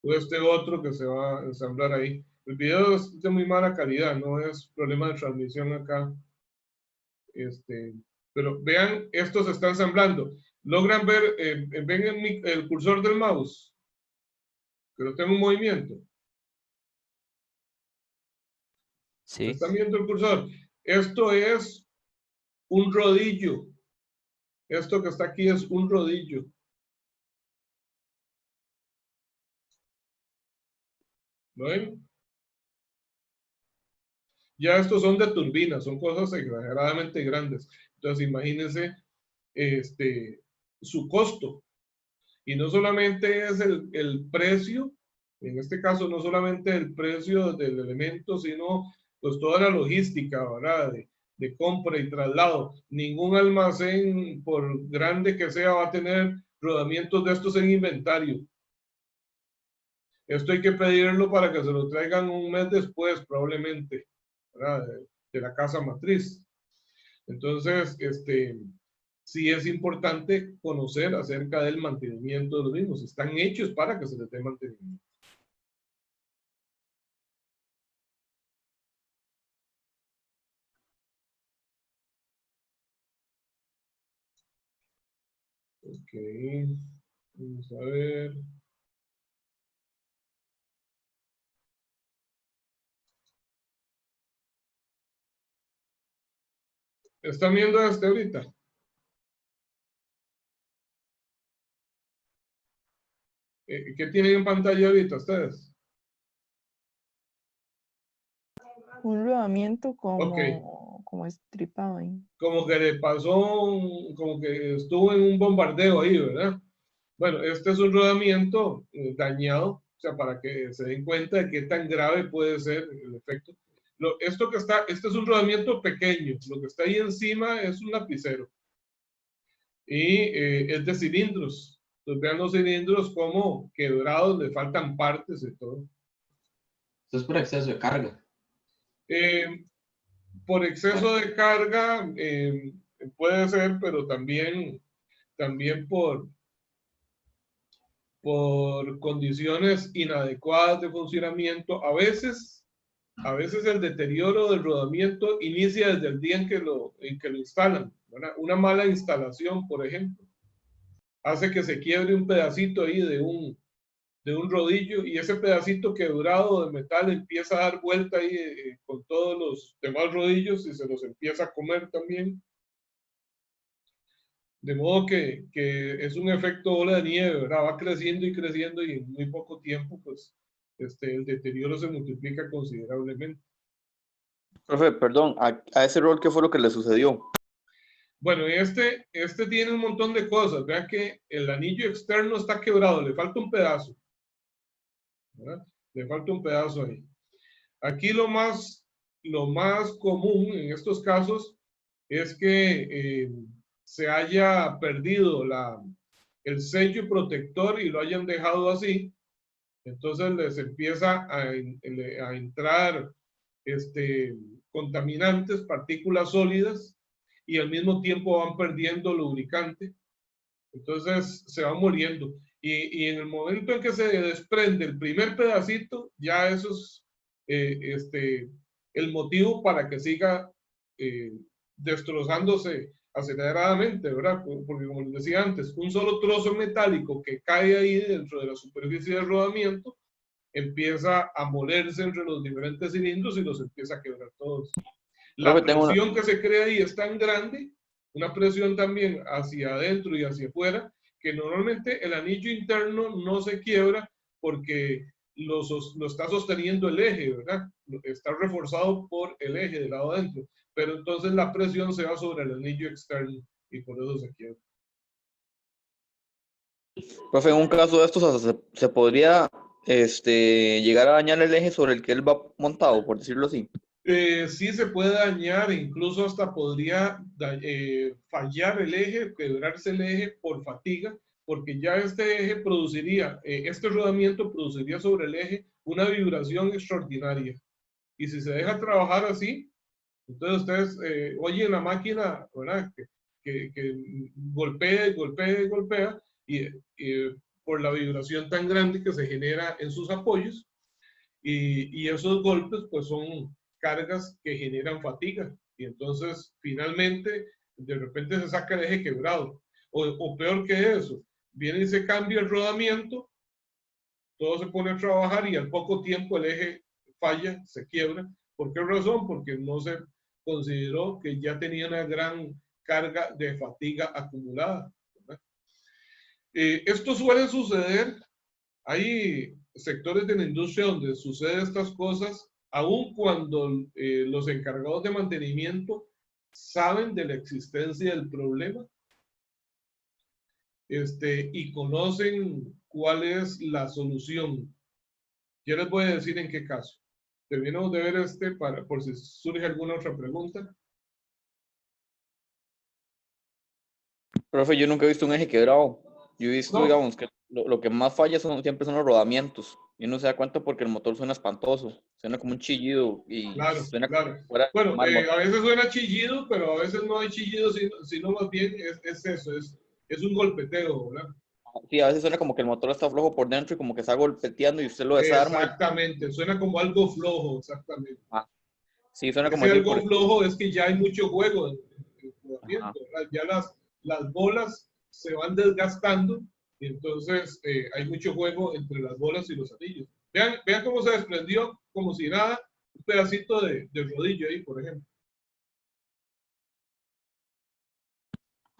O este otro que se va a ensamblar ahí. El video es de muy mala calidad, no es problema de transmisión acá. Pero vean, estos se están ensamblando. ¿Logran ver, ven el cursor del mouse? Que lo tengo en movimiento. Sí. ¿Están viendo el cursor? Esto es un rodillo. Esto que está aquí es un rodillo. ¿Lo ven? Ya estos son de turbinas, son cosas exageradamente grandes. Entonces, imagínense su costo. Y no solamente es el precio, en este caso no solamente el precio del elemento, sino pues toda la logística, ¿verdad? De compra y traslado. Ningún almacén, por grande que sea, va a tener rodamientos de estos en inventario. Esto hay que pedirlo para que se lo traigan un mes después, probablemente, ¿verdad? De la casa matriz. Entonces, sí es importante conocer acerca del mantenimiento de los mismos. Están hechos para que se les dé mantenimiento. Ok, vamos a ver. ¿Están viendo ahorita? ¿Qué tienen en pantalla ahorita ustedes? Un rodamiento Ok. como estripado ahí. Como que le pasó, como que estuvo en un bombardeo ahí, ¿verdad? Bueno, este es un rodamiento dañado, o sea, para que se den cuenta de qué tan grave puede ser el efecto. Este es un rodamiento pequeño, lo que está ahí encima es un lapicero. Y es de cilindros. Entonces vean los cilindros como quebrados, le faltan partes y todo. Esto es por exceso de carga. Por exceso de carga puede ser, pero también por condiciones inadecuadas de funcionamiento. A veces el deterioro del rodamiento inicia desde el día en que lo instalan. Una mala instalación, por ejemplo, hace que se quiebre un pedacito ahí de un rodillo, y ese pedacito quebrado de metal empieza a dar vuelta ahí con todos los demás rodillos y se los empieza a comer también. De modo que es un efecto bola de nieve, ¿verdad? Va creciendo y creciendo y en muy poco tiempo, pues, el deterioro se multiplica considerablemente. Profe, perdón, a ese rol, ¿qué fue lo que le sucedió? Bueno, este tiene un montón de cosas. Vean que el anillo externo está quebrado, le falta un pedazo. ¿verdad? Le falta un pedazo ahí. Aquí lo más común en estos casos es que se haya perdido el sello protector y lo hayan dejado así. Entonces les empieza a entrar contaminantes, partículas sólidas, y al mismo tiempo van perdiendo lubricante. Entonces se va muriendo. Y en el momento en que se desprende el primer pedacito, ya eso es el motivo para que siga destrozándose aceleradamente, ¿verdad? Porque como les decía antes, un solo trozo metálico que cae ahí dentro de la superficie de rodamiento empieza a molerse entre los diferentes cilindros y los empieza a quebrar todos. La Profe, tengo una, presión que se crea ahí es tan grande, una presión también hacia adentro y hacia afuera, que normalmente el anillo interno no se quiebra porque lo está sosteniendo el eje, ¿verdad? Está reforzado por el eje del lado adentro, pero entonces la presión se va sobre el anillo externo y por eso se quiebra. profe, en un caso de estos hasta se podría llegar a dañar el eje sobre el que él va montado, por decirlo así. Sí se puede dañar, incluso hasta podría fallar el eje, quebrarse el eje por fatiga, porque ya este eje produciría, este rodamiento produciría sobre el eje una vibración extraordinaria. Y si se deja trabajar así, entonces ustedes oyen la máquina, ¿verdad? Que golpea y golpea y golpea, y por la vibración tan grande que se genera en sus apoyos, y esos golpes pues son cargas que generan fatiga y entonces finalmente de repente se saca el eje quebrado o peor que eso, viene y se cambia el rodamiento, todo se pone a trabajar y al poco tiempo el eje falla, se quiebra. ¿Por qué razón? Porque no se consideró que ya tenía una gran carga de fatiga acumulada, ¿verdad? Esto suele suceder. Hay sectores de la industria donde suceden estas cosas, aun cuando los encargados de mantenimiento saben de la existencia del problema y conocen cuál es la solución. Yo les voy a decir en qué caso. Terminamos de ver por si surge alguna otra pregunta. Profe, yo nunca he visto un eje quebrado. Yo he visto, No, digamos, que lo que más falla siempre son los rodamientos. Y uno se da cuenta porque el motor suena espantoso. Suena como un chillido y claro, suena como claro. si fuera Bueno, mal motor. a veces suena chillido, pero a veces no hay chillido, sino más bien es eso, es un golpeteo, ¿verdad? Sí, a veces suena como que el motor está flojo por dentro y como que está golpeteando y usted lo desarma. Exactamente, suena como algo flojo, exactamente. Ah, sí, suena como Ese así algo flojo es que ya hay mucho juego en el Ajá. rodamiento, ¿verdad? Ya las bolas se van desgastando y entonces hay mucho juego entre las bolas y los anillos. Vean cómo se desprendió, como si nada, un pedacito de rodillo ahí, por ejemplo.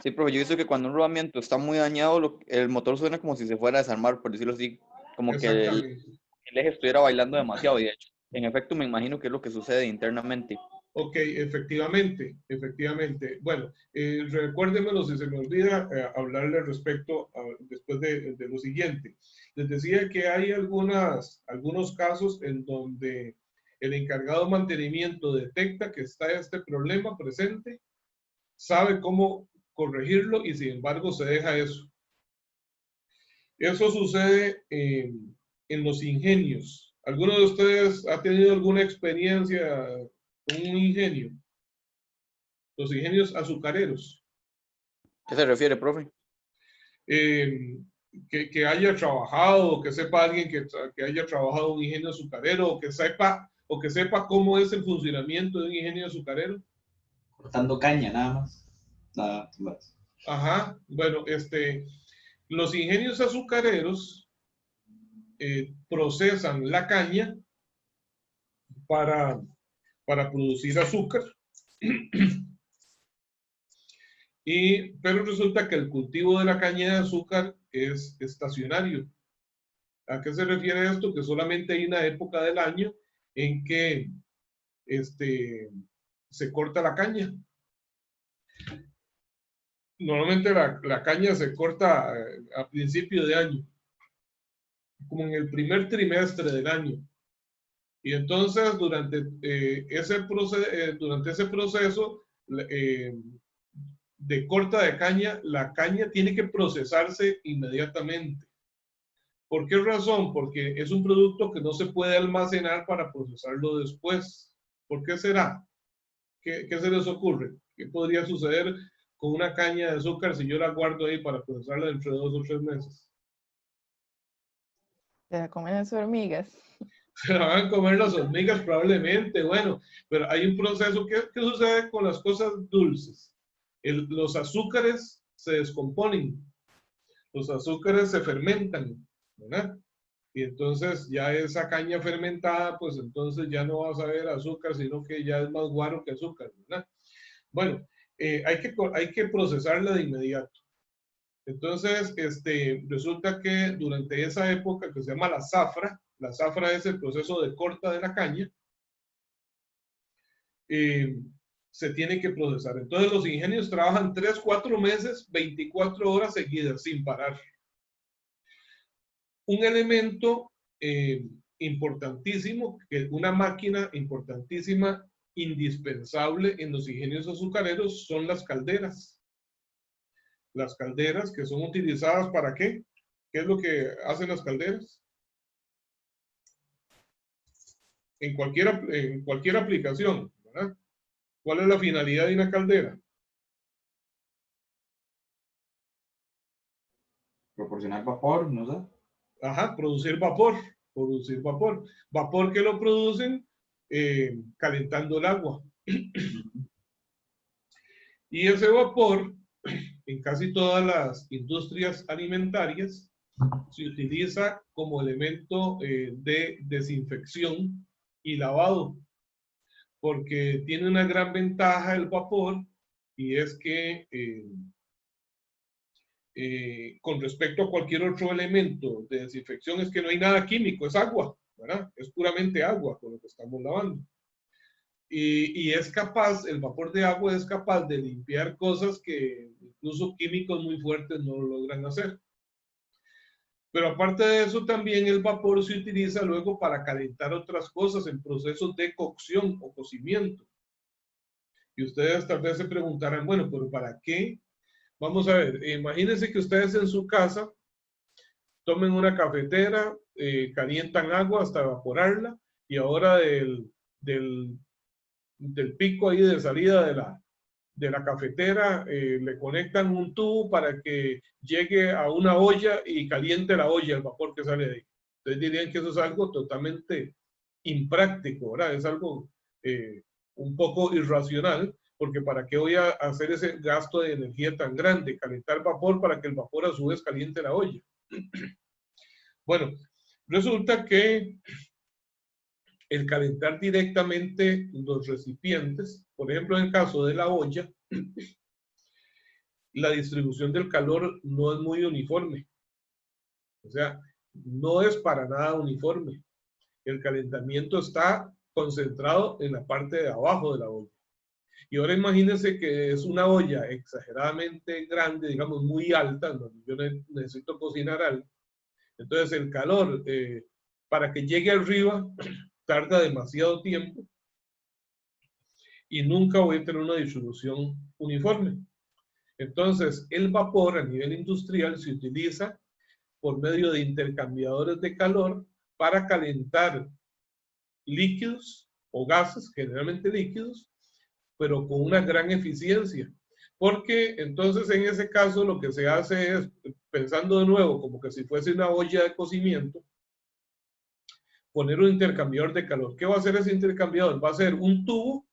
Sí, profe, yo he visto que cuando un rodamiento está muy dañado, el motor suena como si se fuera a desarmar, por decirlo así, como que Exactamente. el eje estuviera bailando demasiado. Y de hecho, en efecto, me imagino que es lo que sucede internamente. Ok, efectivamente, efectivamente. Bueno, recuérdemelo si se me olvida hablarle respecto después de lo siguiente. Les decía que hay algunos casos en donde el encargado de mantenimiento detecta que está este problema presente, sabe cómo corregirlo y sin embargo se deja eso. Eso sucede en los ingenios. ¿Alguno de ustedes ha tenido alguna experiencia con un ingenio? Los ingenios azucareros, ¿Qué se refiere, profe? eh, que haya trabajado, que sepa alguien que haya trabajado un ingenio azucarero, o que sepa cómo es el funcionamiento de un ingenio azucarero. Cortando caña nada más. Nada más. Ajá, bueno, los ingenios azucareros procesan la caña para, para producir azúcar, pero resulta que el cultivo de la caña de azúcar es estacionario. ¿A qué se refiere esto? Que solamente hay una época del año en que se corta la caña. Normalmente la caña se corta a principio de año. como en el primer trimestre del año. Y entonces durante ese proceso de corta de caña, la caña tiene que procesarse inmediatamente. ¿Por qué razón? Porque es un producto que no se puede almacenar para procesarlo después. ¿Por qué será? ¿Qué se les ocurre? ¿Qué podría suceder con una caña de azúcar si yo la guardo ahí para procesarla dentro de 2 o 3 meses? Se la comen las hormigas. Se la van a comer las hormigas probablemente, bueno, pero hay un proceso. ¿Qué sucede con las cosas dulces? Los azúcares se descomponen, los azúcares se fermentan, ¿verdad? Y entonces ya esa caña fermentada, pues entonces ya no va a saber azúcar, sino que ya es más guaro que azúcar, ¿verdad? Bueno, hay que procesarla de inmediato. Entonces, resulta que durante esa época que se llama la zafra es el proceso de corta de la caña, se tiene que procesar. Entonces los ingenios trabajan 3, 4 meses, 24 horas seguidas, sin parar. Un elemento importantísimo, que una máquina importantísima, indispensable en los ingenios azucareros, son las calderas. Las calderas que son utilizadas ¿para qué? ¿Qué es lo que hacen las calderas? En cualquier aplicación, ¿verdad? ¿Cuál es la finalidad de una caldera? Proporcionar vapor, ¿no sé? Ajá, producir vapor. Vapor que lo producen calentando el agua. Y ese vapor, en casi todas las industrias alimentarias, se utiliza como elemento de desinfección y lavado, porque tiene una gran ventaja el vapor, y es que con respecto a cualquier otro elemento de desinfección es que no hay nada químico, es agua, ¿verdad? Es puramente agua con lo que estamos lavando. Y es capaz, el vapor de agua es capaz de limpiar cosas que incluso químicos muy fuertes no lo logran hacer. Pero aparte de eso, también el vapor se utiliza luego para calentar otras cosas en procesos de cocción o cocimiento. Y ustedes tal vez se preguntarán, bueno, pero ¿para qué? Vamos a ver, imagínense que ustedes en su casa tomen una cafetera, calientan agua hasta evaporarla, y ahora del pico ahí de salida de la cafetera le conectan un tubo para que llegue a una olla y caliente la olla, el vapor que sale de ahí. Entonces dirían que eso es algo totalmente impráctico, ¿verdad? Es algo un poco irracional, porque ¿para qué voy a hacer ese gasto de energía tan grande? Calentar vapor para que el vapor a su vez caliente la olla. Bueno, resulta que el calentar directamente los recipientes, por ejemplo, en el caso de la olla, la distribución del calor no es muy uniforme. O sea, no es para nada uniforme. El calentamiento está concentrado en la parte de abajo de la olla. Y ahora imagínense que es una olla exageradamente grande, digamos muy alta, donde yo necesito cocinar algo. Entonces el calor, para que llegue arriba, tarda demasiado tiempo y nunca voy a tener una distribución uniforme. Entonces el vapor a nivel industrial se utiliza por medio de intercambiadores de calor para calentar líquidos o gases, generalmente líquidos, pero con una gran eficiencia. Porque entonces en ese caso lo que se hace es, pensando de nuevo como que si fuese una olla de cocimiento, poner un intercambiador de calor. ¿Qué va a hacer ese intercambiador? Va a ser un tubo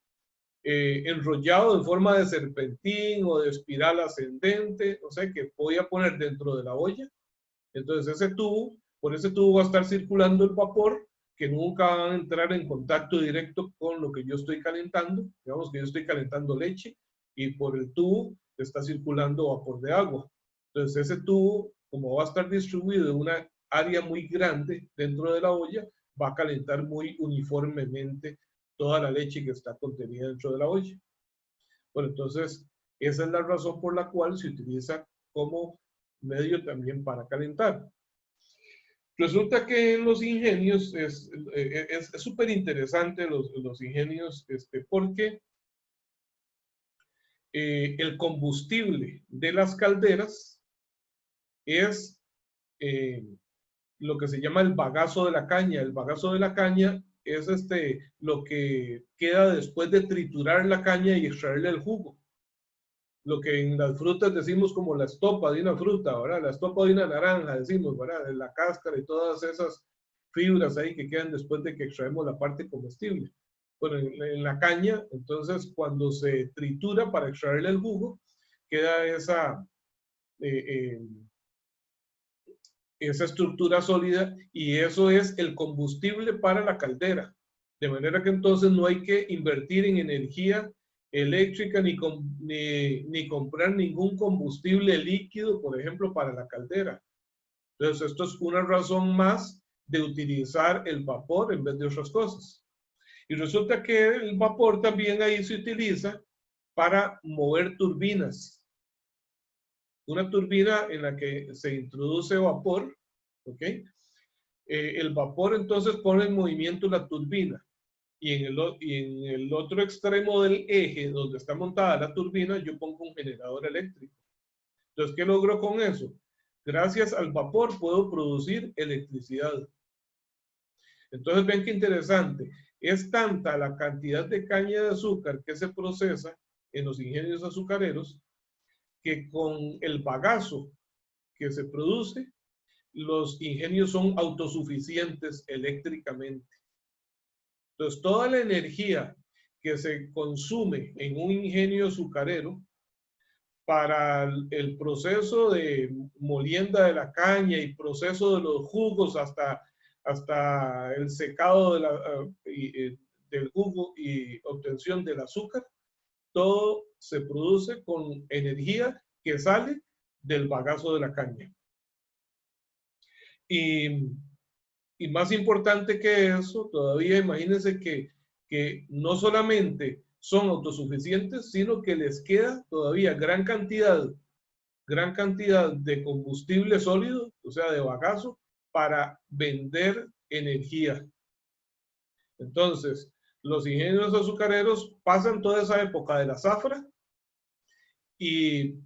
enrollado en forma de serpentín o de espiral ascendente, o sea, que voy a poner dentro de la olla. Entonces por ese tubo va a estar circulando el vapor, que nunca va a entrar en contacto directo con lo que yo estoy calentando. Digamos que yo estoy calentando leche y por el tubo está circulando vapor de agua. Entonces ese tubo, como va a estar distribuido en una área muy grande dentro de la olla, va a calentar muy uniformemente toda la leche que está contenida dentro de la olla. Bueno, entonces esa es la razón por la cual se utiliza como medio también para calentar. Resulta que en los ingenios es súper interesante los ingenios porque el combustible de las calderas es lo que se llama el bagazo de la caña. El bagazo de la caña es lo que queda después de triturar la caña y extraerle el jugo. Lo que en las frutas decimos como la estopa de una fruta, ¿verdad? La estopa de una naranja, decimos, ¿verdad? De la cáscara y todas esas fibras ahí que quedan después de que extraemos la parte comestible. Bueno, en la caña, entonces, cuando se tritura para extraerle el jugo, queda esa estructura sólida y eso es el combustible para la caldera. De manera que entonces no hay que invertir en energía eléctrica ni comprar ningún combustible líquido, por ejemplo, para la caldera. Entonces, esto es una razón más de utilizar el vapor en vez de otras cosas. Y resulta que el vapor también ahí se utiliza para mover turbinas. Una turbina en la que se introduce vapor, ¿ok? El vapor entonces pone en movimiento la turbina. Y en el otro extremo del eje donde está montada la turbina, yo pongo un generador eléctrico. Entonces, ¿qué logro con eso? Gracias al vapor puedo producir electricidad. Entonces, ven qué interesante. Es tanta la cantidad de caña de azúcar que se procesa en los ingenios azucareros que con el bagazo que se produce, los ingenios son autosuficientes eléctricamente. Entonces, toda la energía que se consume en un ingenio azucarero para el proceso de molienda de la caña y proceso de los jugos hasta el secado del jugo y obtención del azúcar, todo se produce con energía que sale del bagazo de la caña. Y más importante que eso, todavía imagínense que no solamente son autosuficientes, sino que les queda todavía gran cantidad de combustible sólido, o sea, de bagazo, para vender energía. Entonces, los ingenios azucareros pasan toda esa época de la zafra y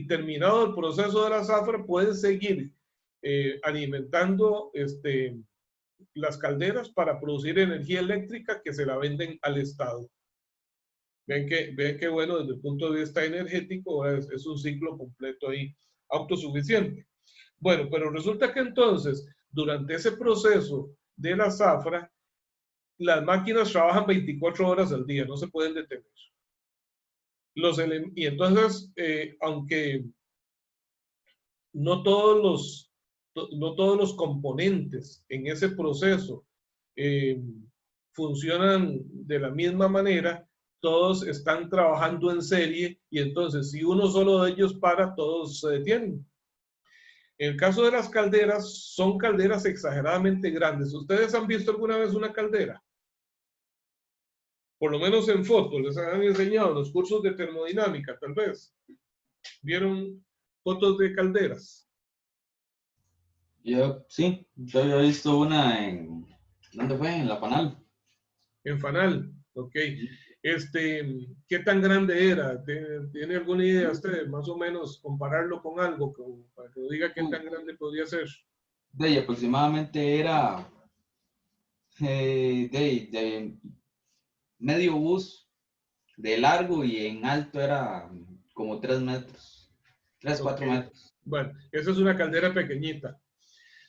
terminado el proceso de la zafra pueden seguir alimentando las calderas para producir energía eléctrica que se la venden al Estado. Ven que bueno, desde el punto de vista energético es un ciclo completo ahí, autosuficiente. Bueno, pero resulta que entonces, durante ese proceso de la zafra, las máquinas trabajan 24 horas al día, no se pueden detener. Y entonces, aunque no todos los componentes en ese proceso funcionan de la misma manera, todos están trabajando en serie y entonces si uno solo de ellos para, todos se detienen. En el caso de las calderas, son calderas exageradamente grandes. ¿Ustedes han visto alguna vez una caldera? Por lo menos en fotos, les han enseñado en los cursos de termodinámica, tal vez. ¿Vieron fotos de calderas? Yo había visto una ¿dónde fue? En La Panal. En Fanal, ok. ¿Qué tan grande era? ¿Tiene alguna idea usted? Más o menos compararlo con algo, para que diga qué tan grande podría ser. De aproximadamente era de medio bus de largo y en alto era como 3 metros, 3, 4 Ok. metros. Bueno, esa es una caldera pequeñita.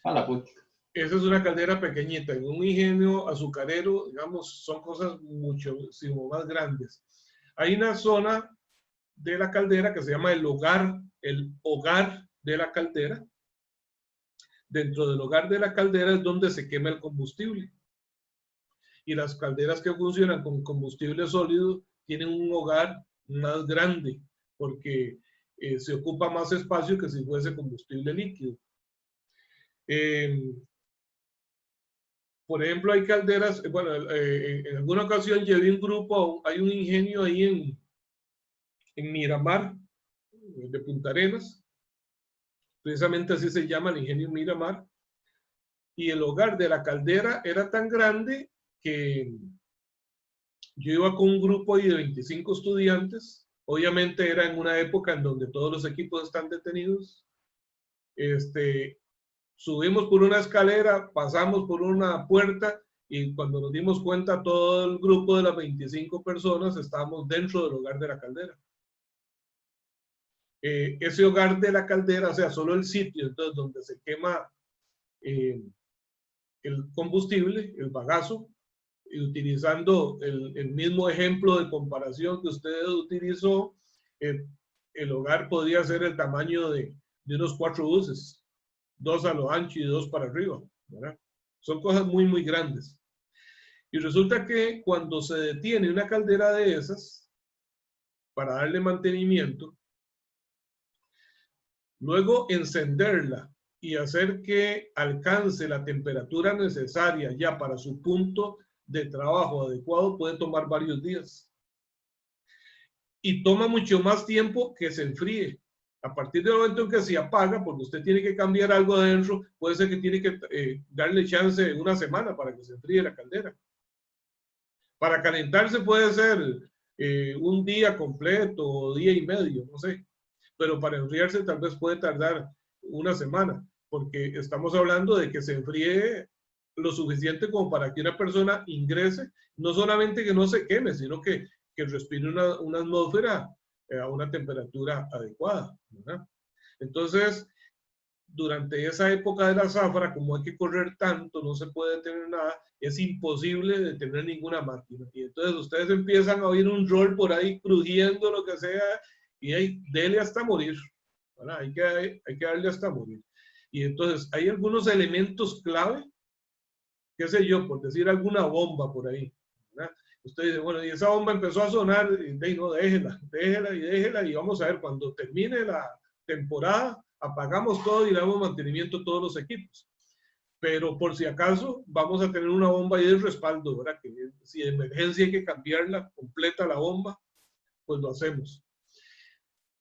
A la puta. Esa es una caldera pequeñita. En un ingenio azucarero, digamos, son cosas muchísimo más grandes. Hay una zona de la caldera que se llama el hogar de la caldera. Dentro del hogar de la caldera es donde se quema el combustible. Y las calderas que funcionan con combustible sólido tienen un hogar más grande porque se ocupa más espacio que si fuese combustible líquido. Por ejemplo, hay calderas, bueno, en alguna ocasión llevé un grupo, hay un ingenio ahí en Miramar, de Punta Arenas, precisamente así se llama el ingenio Miramar, y el hogar de la caldera era tan grande que yo iba con un grupo ahí de 25 estudiantes. Obviamente era en una época en donde todos los equipos están detenidos. Subimos por una escalera, pasamos por una puerta y cuando nos dimos cuenta todo el grupo de las 25 personas estábamos dentro del hogar de la caldera. Ese hogar de la caldera, o sea, solo el sitio entonces donde se quema el combustible, el bagazo, y utilizando el mismo ejemplo de comparación que usted utilizó, el hogar podría ser el tamaño de unos 4 buses, 2 a lo ancho y 2 para arriba, ¿verdad? Son cosas muy, muy grandes. Y resulta que cuando se detiene una caldera de esas, para darle mantenimiento, luego encenderla y hacer que alcance la temperatura necesaria ya para su punto de trabajo adecuado puede tomar varios días. Y toma mucho más tiempo que se enfríe. A partir del momento en que se apaga, porque usted tiene que cambiar algo adentro, puede ser que tiene que darle chance una semana para que se enfríe la caldera. Para calentarse puede ser un día completo o día y medio, no sé. Pero para enfriarse tal vez puede tardar una semana, porque estamos hablando de que se enfríe lo suficiente como para que una persona ingrese, no solamente que no se queme, sino que respire una atmósfera a una temperatura adecuada, ¿verdad? Entonces, durante esa época de la zafra, como hay que correr tanto, no se puede detener nada, es imposible detener ninguna máquina. Y entonces ustedes empiezan a oír un rol por ahí crujiendo, lo que sea, y ahí, dele hasta morir, ¿verdad? Hay que darle hasta morir. Y entonces hay algunos elementos clave, qué sé yo, por decir alguna bomba por ahí, ¿verdad? Usted dice, bueno, y esa bomba empezó a sonar, y no, déjela, y vamos a ver, cuando termine la temporada, apagamos todo y le damos mantenimiento a todos los equipos. Pero por si acaso, vamos a tener una bomba ahí de respaldo, ¿verdad? Que si de emergencia hay que cambiarla, completa la bomba, pues lo hacemos.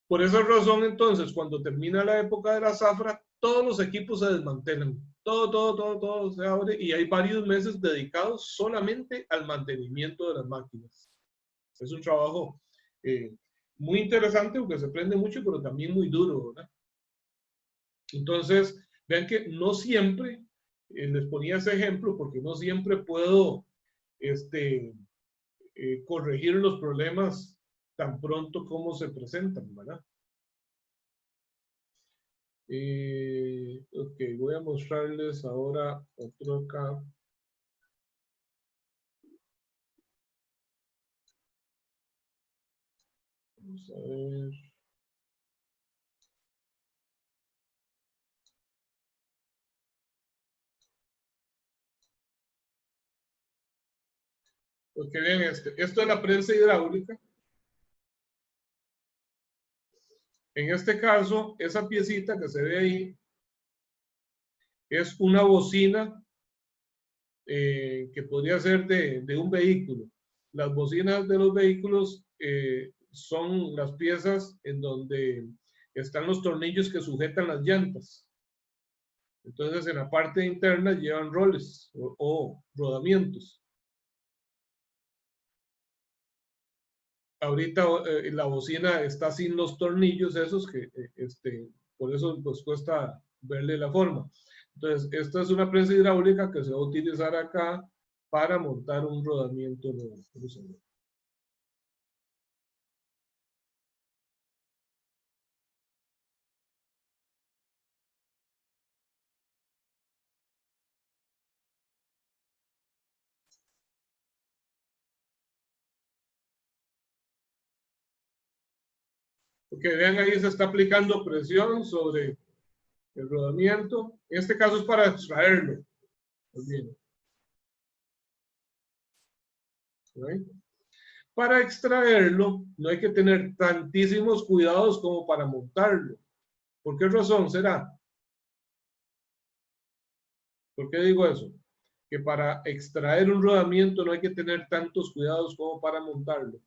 Por esa razón, entonces, cuando termina la época de la zafra, todos los equipos se desmantelan. Todo se abre y hay varios meses dedicados solamente al mantenimiento de las máquinas. Es un trabajo muy interesante porque se aprende mucho, pero también muy duro, ¿verdad? Entonces, vean que no siempre, les ponía ese ejemplo porque no siempre puedo corregir los problemas tan pronto como se presentan, ¿verdad? Ok, voy a mostrarles ahora otro acá. Vamos a ver. Ok, bien, esto es la prensa hidráulica. En este caso, esa piecita que se ve ahí es una bocina que podría ser de un vehículo. Las bocinas de los vehículos son las piezas en donde están los tornillos que sujetan las llantas. Entonces, en la parte interna llevan roles o rodamientos. Ahorita la bocina está sin los tornillos esos que por eso pues cuesta verle la forma. Entonces, esta es una prensa hidráulica que se va a utilizar acá para montar un rodamiento nuevo. Porque vean ahí se está aplicando presión sobre el rodamiento. En este caso es para extraerlo. Pues bien. ¿Sí? Para extraerlo no hay que tener tantísimos cuidados como para montarlo. ¿Por qué razón será? ¿Por qué digo eso? Que para extraer un rodamiento no hay que tener tantos cuidados como para montarlo.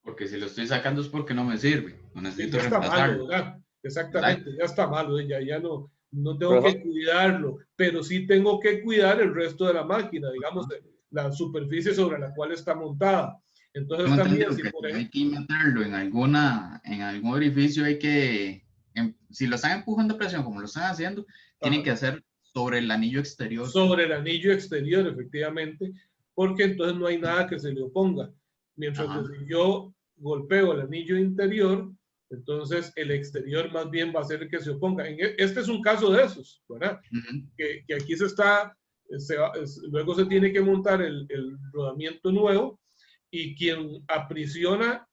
Porque si lo estoy sacando es porque no me sirve. No necesito Ya está malo, reemplazarlo. ¿verdad? Exactamente, ya está malo, ya no. no tengo que cuidarlo, pero sí tengo que cuidar el resto de la máquina, digamos, la superficie sobre la cual está montada. Entonces Tengo también, entendido si que por ejemplo, hay que meterlo en algún orificio, hay que, si lo están empujando a presión como lo están haciendo, tienen que hacer sobre el anillo exterior. Sobre el anillo exterior, efectivamente, porque entonces no hay nada que se le oponga. Mientras que si yo golpeo el anillo interior, entonces el exterior más bien va a ser el que se oponga. Este es un caso de esos, ¿verdad? Que aquí se está, luego se tiene que montar el rodamiento nuevo y quien aprisiona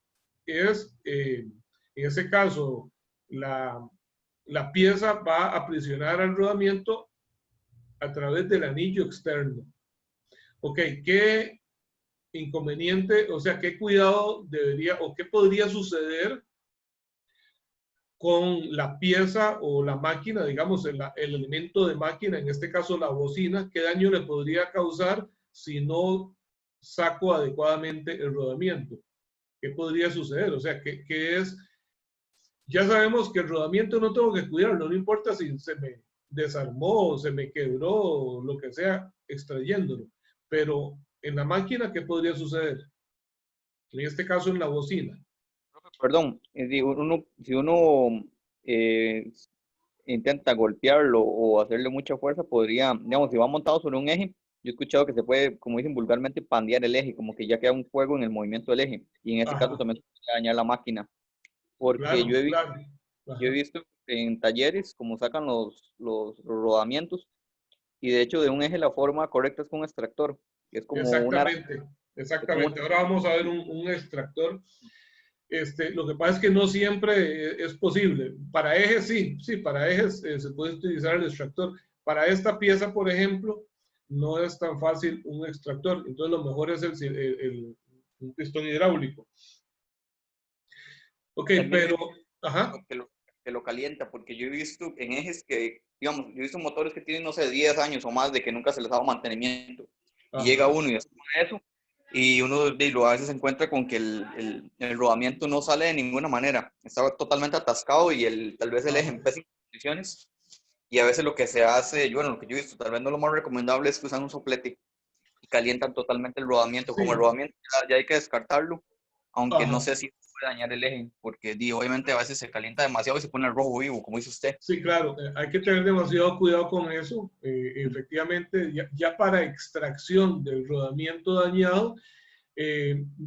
es, en ese caso, la pieza va a aprisionar al rodamiento a través del anillo externo. Ok, ¿qué inconveniente, o sea, qué cuidado debería o qué podría suceder con la pieza o la máquina, digamos, el elemento de máquina, en este caso la bocina? ¿Qué daño le podría causar si no saco adecuadamente el rodamiento? ¿Qué podría suceder? O sea, ¿qué es? Ya sabemos que el rodamiento no tengo que cuidarlo, no importa si se me desarmó, se me quebró, lo que sea, extrayéndolo. Pero en la máquina, ¿qué podría suceder? En este caso, en la bocina. Perdón, si uno intenta golpearlo o hacerle mucha fuerza, podría, digamos, si va montado sobre un eje, yo he escuchado que se puede, como dicen vulgarmente, pandear el eje, como que ya queda un fuego en el movimiento del eje. Y en este caso también se puede dañar la máquina. Porque claro, yo he visto en talleres cómo sacan los rodamientos y de hecho de un eje la forma correcta es con un extractor, que es como exactamente. Ahora vamos a ver un extractor. Lo que pasa es que no siempre es posible. Para ejes sí, para ejes se puede utilizar el extractor. Para esta pieza, por ejemplo, no es tan fácil un extractor. Entonces lo mejor es un pistón hidráulico. Ok, pero... Que lo calienta, porque yo he visto en ejes que, digamos, yo he visto motores que tienen, no sé, 10 años o más de que nunca se les ha dado mantenimiento. Y llega uno y hace eso, y uno a veces se encuentra con que el rodamiento no sale de ninguna manera. Está totalmente atascado y tal vez el eje en pésimas condiciones. Y a veces lo que se hace, bueno, lo que yo he visto, tal vez no lo más recomendable es que usan un soplete y calientan totalmente el rodamiento. Como el rodamiento ya hay que descartarlo, aunque no sé si puede dañar el eje, porque obviamente a veces se calienta demasiado y se pone el rojo vivo, como dice usted. Sí, claro, hay que tener demasiado cuidado con eso. Efectivamente, ya para extracción del rodamiento dañado,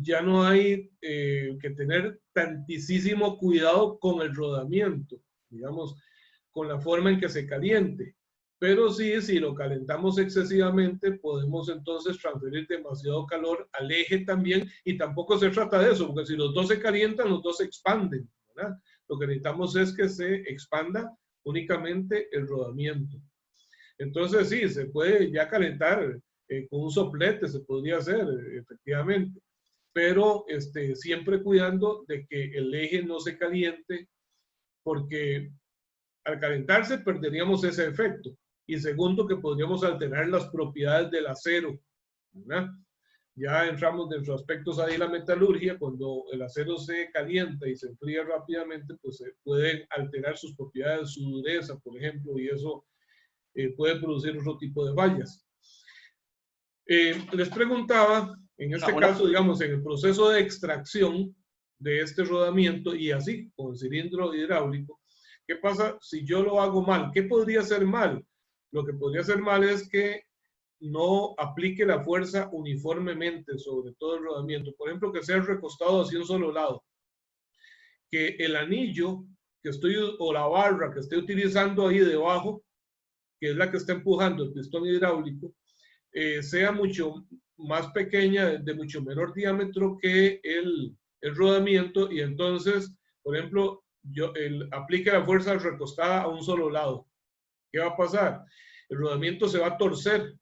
ya no hay que tener tantísimo cuidado con el rodamiento, digamos, con la forma en que se caliente. Pero sí, si lo calentamos excesivamente, podemos entonces transferir demasiado calor al eje también, y tampoco se trata de eso, porque si los dos se calientan, los dos se expanden, ¿verdad? Lo que necesitamos es que se expanda únicamente el rodamiento. Entonces sí, se puede ya calentar con un soplete, se podría hacer, efectivamente, pero siempre cuidando de que el eje no se caliente, porque al calentarse perderíamos ese efecto. Y segundo, que podríamos alterar las propiedades del acero, ¿verdad? Ya entramos dentro de aspectos ahí de la metalurgia. Cuando el acero se calienta y se enfría rápidamente, pues se pueden alterar sus propiedades, su dureza, por ejemplo, y eso puede producir otro tipo de fallas. Les preguntaba, en este caso, digamos, en el proceso de extracción de este rodamiento, y así con el cilindro hidráulico, ¿qué pasa si yo lo hago mal? ¿Qué podría ser mal? Lo que podría ser mal es que no aplique la fuerza uniformemente sobre todo el rodamiento. Por ejemplo, que sea recostado hacia un solo lado. Que el anillo que estoy, o la barra que estoy utilizando ahí debajo, que es la que está empujando el pistón hidráulico, sea mucho más pequeña, de mucho menor diámetro que el rodamiento, y entonces, por ejemplo, aplique la fuerza recostada a un solo lado. ¿Qué va a pasar? El rodamiento se va a torcer,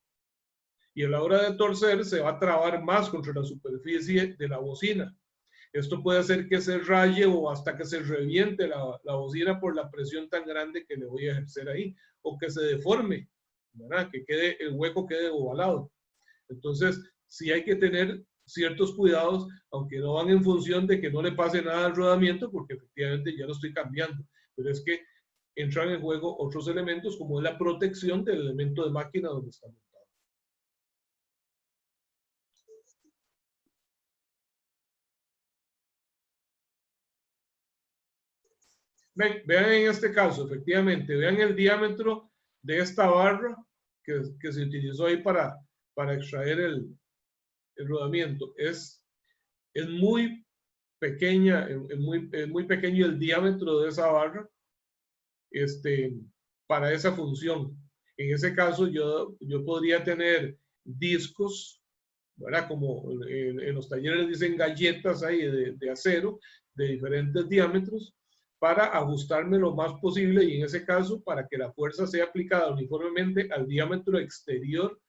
y a la hora de torcer se va a trabar más contra la superficie de la bocina. Esto puede hacer que se raye o hasta que se reviente la bocina por la presión tan grande que le voy a ejercer ahí, o que se deforme, ¿verdad? Que el hueco quede ovalado. Entonces, sí hay que tener ciertos cuidados, aunque no van en función de que no le pase nada al rodamiento, porque efectivamente ya lo estoy cambiando. Pero es que entran en juego otros elementos como es la protección del elemento de máquina donde está montado. Vean en este caso, efectivamente, vean el diámetro de esta barra que se utilizó ahí para extraer el rodamiento. Es muy pequeña, es muy pequeño el diámetro de esa barra para esa función. En ese caso, yo podría tener discos, ¿verdad? Como en los talleres dicen galletas ahí de acero de diferentes diámetros para ajustarme lo más posible y en ese caso para que la fuerza sea aplicada uniformemente al diámetro exterior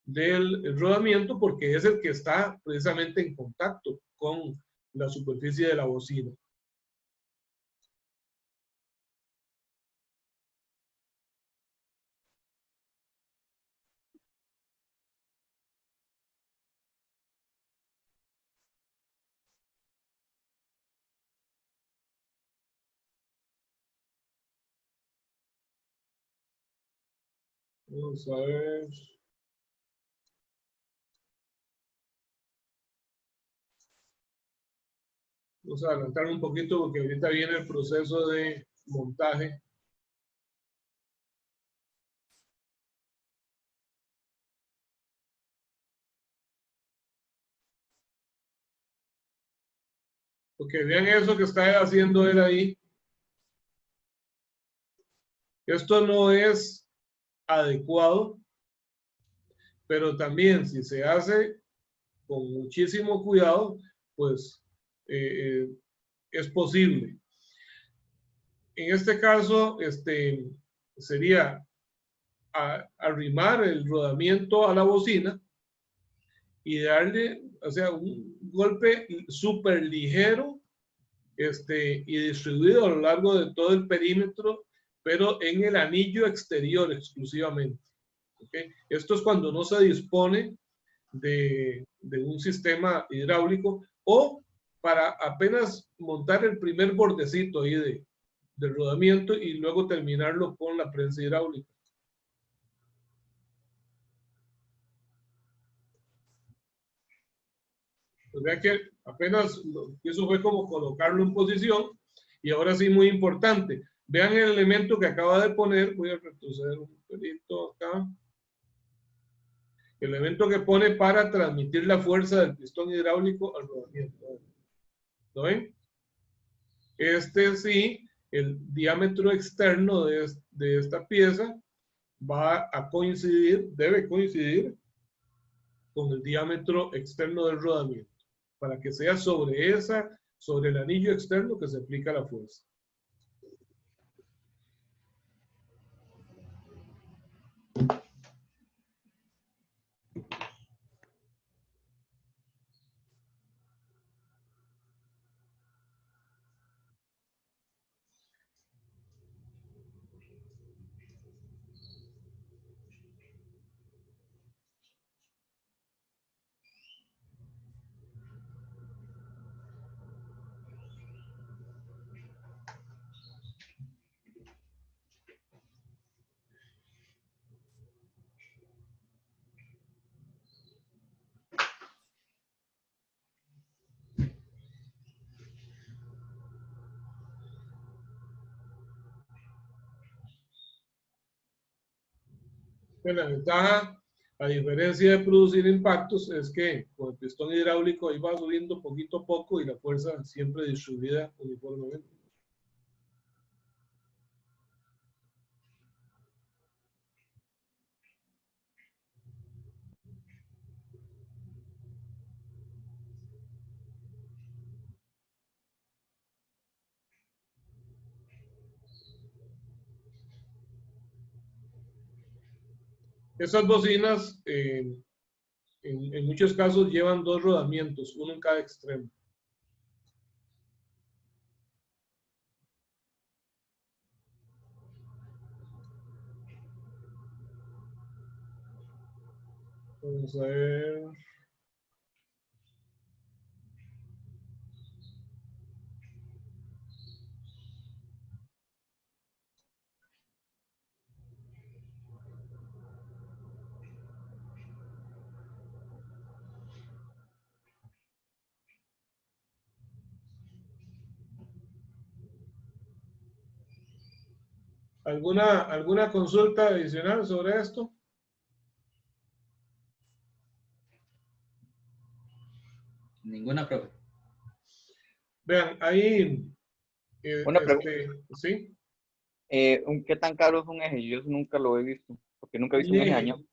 del rodamiento porque es el que está precisamente en contacto con la superficie de la bocina. Vamos a ver. Vamos a adelantar un poquito porque ahorita viene el proceso de montaje. Porque vean eso que está haciendo él ahí. Esto no es adecuado, pero también si se hace con muchísimo cuidado, pues es posible. En este caso, sería arrimar el rodamiento a la bocina y darle, o sea, un golpe súper ligero y distribuido a lo largo de todo el perímetro, pero en el anillo exterior exclusivamente. ¿Okay? Esto es cuando no se dispone de un sistema hidráulico o para apenas montar el primer bordecito ahí del rodamiento y luego terminarlo con la prensa hidráulica. Pues vean que apenas eso fue como colocarlo en posición y ahora sí muy importante. Vean el elemento que acaba de poner, voy a retroceder un pelito acá. El elemento que pone para transmitir la fuerza del pistón hidráulico al rodamiento. ¿Lo ven? Sí, el diámetro externo de esta pieza va a coincidir, debe coincidir con el diámetro externo del rodamiento, para que sea sobre el anillo externo que se aplica la fuerza. La ventaja, a diferencia de producir impactos, es que con el pistón hidráulico ahí va subiendo poquito a poco y la fuerza siempre distribuida uniformemente. Esas bocinas en muchos casos llevan dos rodamientos, uno en cada extremo. Vamos a ver. ¿Alguna consulta adicional sobre esto? Ninguna, profe. Vean, ahí, Una pregunta. ¿sí? ¿Qué tan caro es un eje? Yo eso nunca lo he visto, porque nunca he visto un eje Eje. dañado.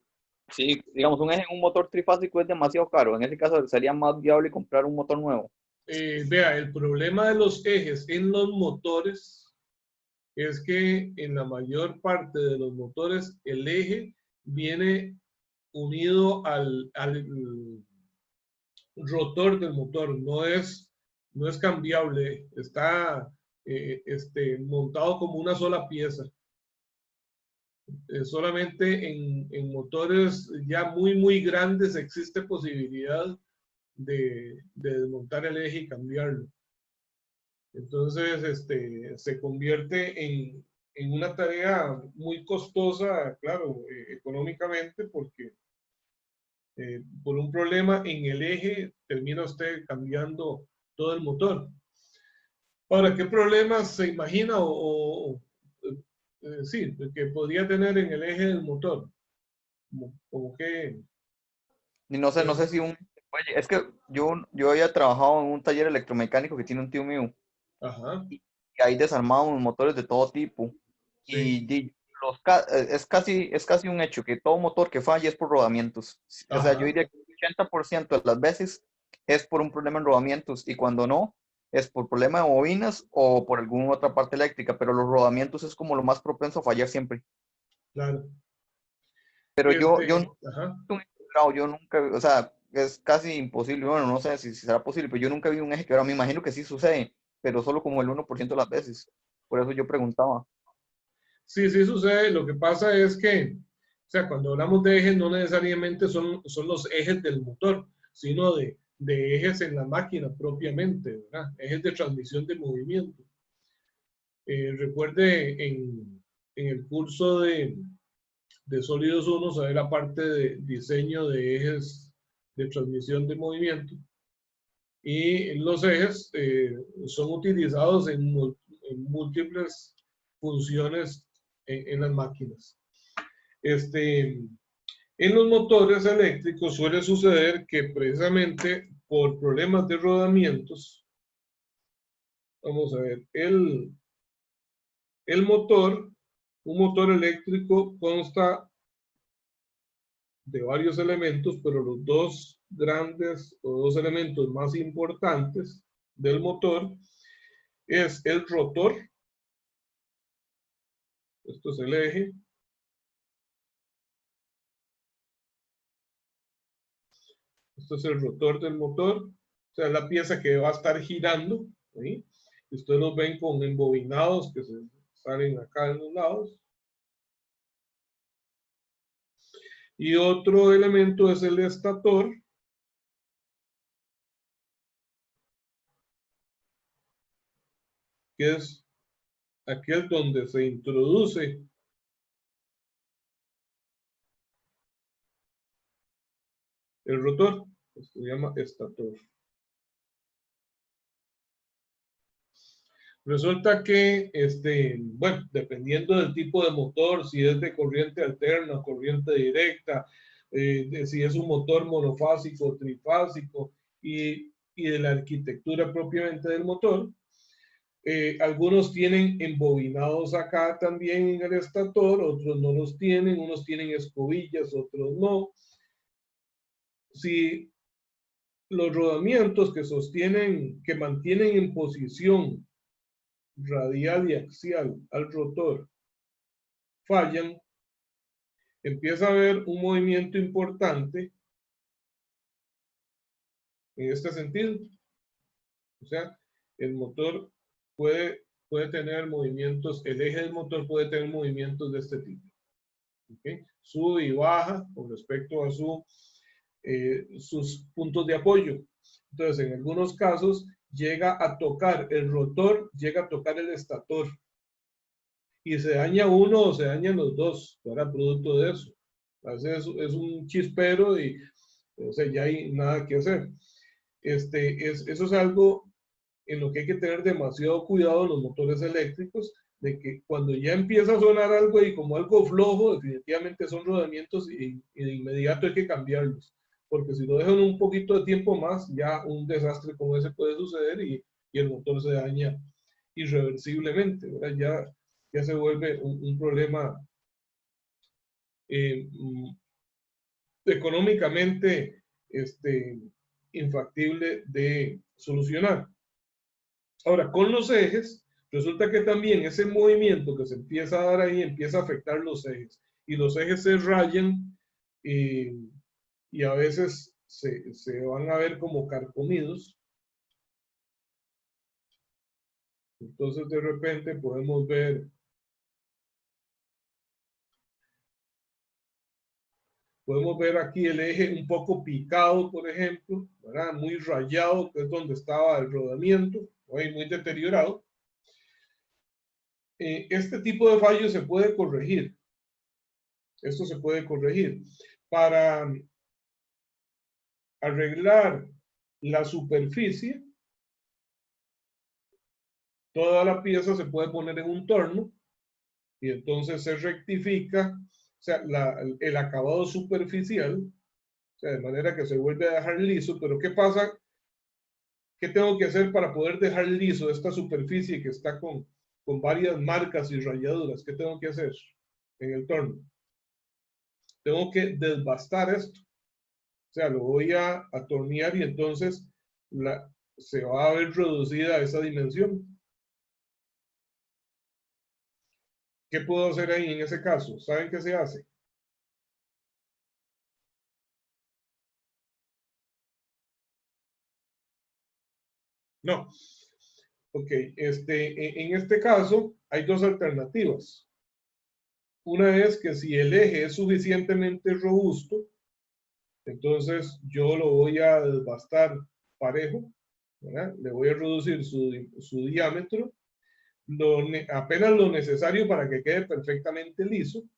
Sí, digamos, un eje en un motor trifásico es demasiado caro. En ese caso sería más viable comprar un motor nuevo. Vea, el problema de los ejes en los motores es que en la mayor parte de los motores el eje viene unido al rotor del motor, no es cambiable, está montado como una sola pieza. Solamente en motores ya muy grandes existe posibilidad de desmontar el eje y cambiarlo. Entonces, se convierte en una tarea muy costosa, claro, económicamente, porque por un problema en el eje termina usted cambiando todo el motor. Ahora, ¿qué problemas se imagina sí, que podría tener en el eje del motor? Como que... Y no sé si oye, es que yo había trabajado en un taller electromecánico que tiene un tío mío. Ajá. Y ahí desarmábamos motores de todo tipo. Sí. Y es casi un hecho que todo motor que falla es por rodamientos. O sea, yo Ajá. diría que el 80% de las veces es por un problema en rodamientos y cuando no, es por problema de bobinas o por alguna otra parte eléctrica, pero los rodamientos es como lo más propenso a fallar siempre. Claro. Pero yo Ajá. yo nunca, o sea, es casi imposible, bueno, no sé si será posible, pero yo nunca vi un eje que ahora me imagino que sí sucede, pero solo como el 1% de las veces. Por eso yo preguntaba. Sí, sí sucede. Lo que pasa es que, o sea, cuando hablamos de ejes, no necesariamente son los ejes del motor, sino de ejes en la máquina propiamente, ¿verdad? Ejes de transmisión de movimiento. Recuerde en el curso de Sólidos 1, se ve la parte de diseño de ejes de transmisión de movimiento. Y los ejes son utilizados en múltiples funciones en las máquinas. En los motores eléctricos suele suceder que precisamente por problemas de rodamientos, vamos a ver, un motor eléctrico consta de varios elementos, pero los dos grandes o dos elementos más importantes del motor es el rotor, esto es el eje, esto es el rotor del motor, o sea, la pieza que va a estar girando, ¿sí? Ustedes los ven con embobinados que se salen acá en los lados. Y otro elemento es el estator, que es aquel donde se introduce el rotor, se llama estator. Resulta que, bueno, dependiendo del tipo de motor, si es de corriente alterna, corriente directa, si es un motor monofásico o trifásico y de la arquitectura propiamente del motor, algunos tienen embobinados acá también en el estator, otros no los tienen, unos tienen escobillas, otros no. Si los rodamientos que mantienen en posición radial y axial al rotor fallan, empieza a haber un movimiento importante en este sentido. O sea, el motor puede tener movimientos, el eje del motor puede tener movimientos de este tipo. ¿Okay? Sube y baja con respecto a sus puntos de apoyo. Entonces, en algunos casos, llega a tocar el rotor, llega a tocar el estator. Y se daña uno o se dañan los dos, para producto de eso. A veces es un chispero y, o sea, ya hay nada que hacer. Eso es algo en lo que hay que tener demasiado cuidado en los motores eléctricos, de que cuando ya empieza a sonar algo y como algo flojo, definitivamente son rodamientos y de inmediato hay que cambiarlos. Porque si lo dejan un poquito de tiempo más, ya un desastre como ese puede suceder y el motor se daña irreversiblemente, ¿verdad? Ya se vuelve un problema económicamente infactible de solucionar. Ahora, con los ejes, resulta que también ese movimiento que se empieza a dar ahí empieza a afectar los ejes. Y los ejes se rayan y a veces se van a ver como carcomidos. Entonces, de repente podemos ver aquí el eje un poco picado, por ejemplo, ¿verdad? Muy rayado, que es donde estaba el rodamiento, muy deteriorado. Este tipo de fallo se puede corregir. Esto se puede corregir. Para arreglar la superficie, toda la pieza se puede poner en un torno y entonces se rectifica, o sea, el acabado superficial, o sea, de manera que se vuelve a dejar liso. Pero ¿qué pasa? ¿Qué tengo que hacer para poder dejar liso esta superficie que está con varias marcas y rayaduras? ¿Qué tengo que hacer en el torno? Tengo que desbastar esto. O sea, lo voy a atornillar y entonces se va a ver reducida esa dimensión. ¿Qué puedo hacer ahí en ese caso? ¿Saben qué se hace? No. Ok, en este caso hay dos alternativas. Una es que si el eje es suficientemente robusto, entonces yo lo voy a desbastar parejo, ¿verdad? Le voy a reducir su diámetro, apenas lo necesario para que quede perfectamente liso.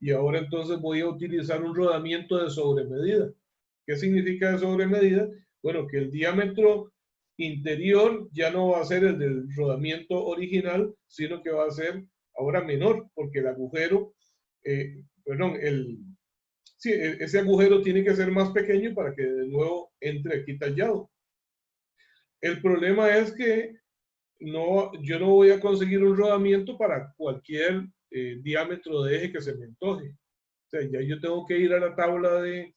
Y ahora entonces voy a utilizar un rodamiento de sobremedida. ¿Qué significa de sobremedida? Bueno, que el diámetro interior ya no va a ser el del rodamiento original, sino que va a ser ahora menor, porque el agujero, sí, ese agujero tiene que ser más pequeño para que de nuevo entre aquí tallado. El problema es que yo no voy a conseguir un rodamiento para cualquier diámetro de eje que se me antoje. O sea, ya yo tengo que ir a la tabla de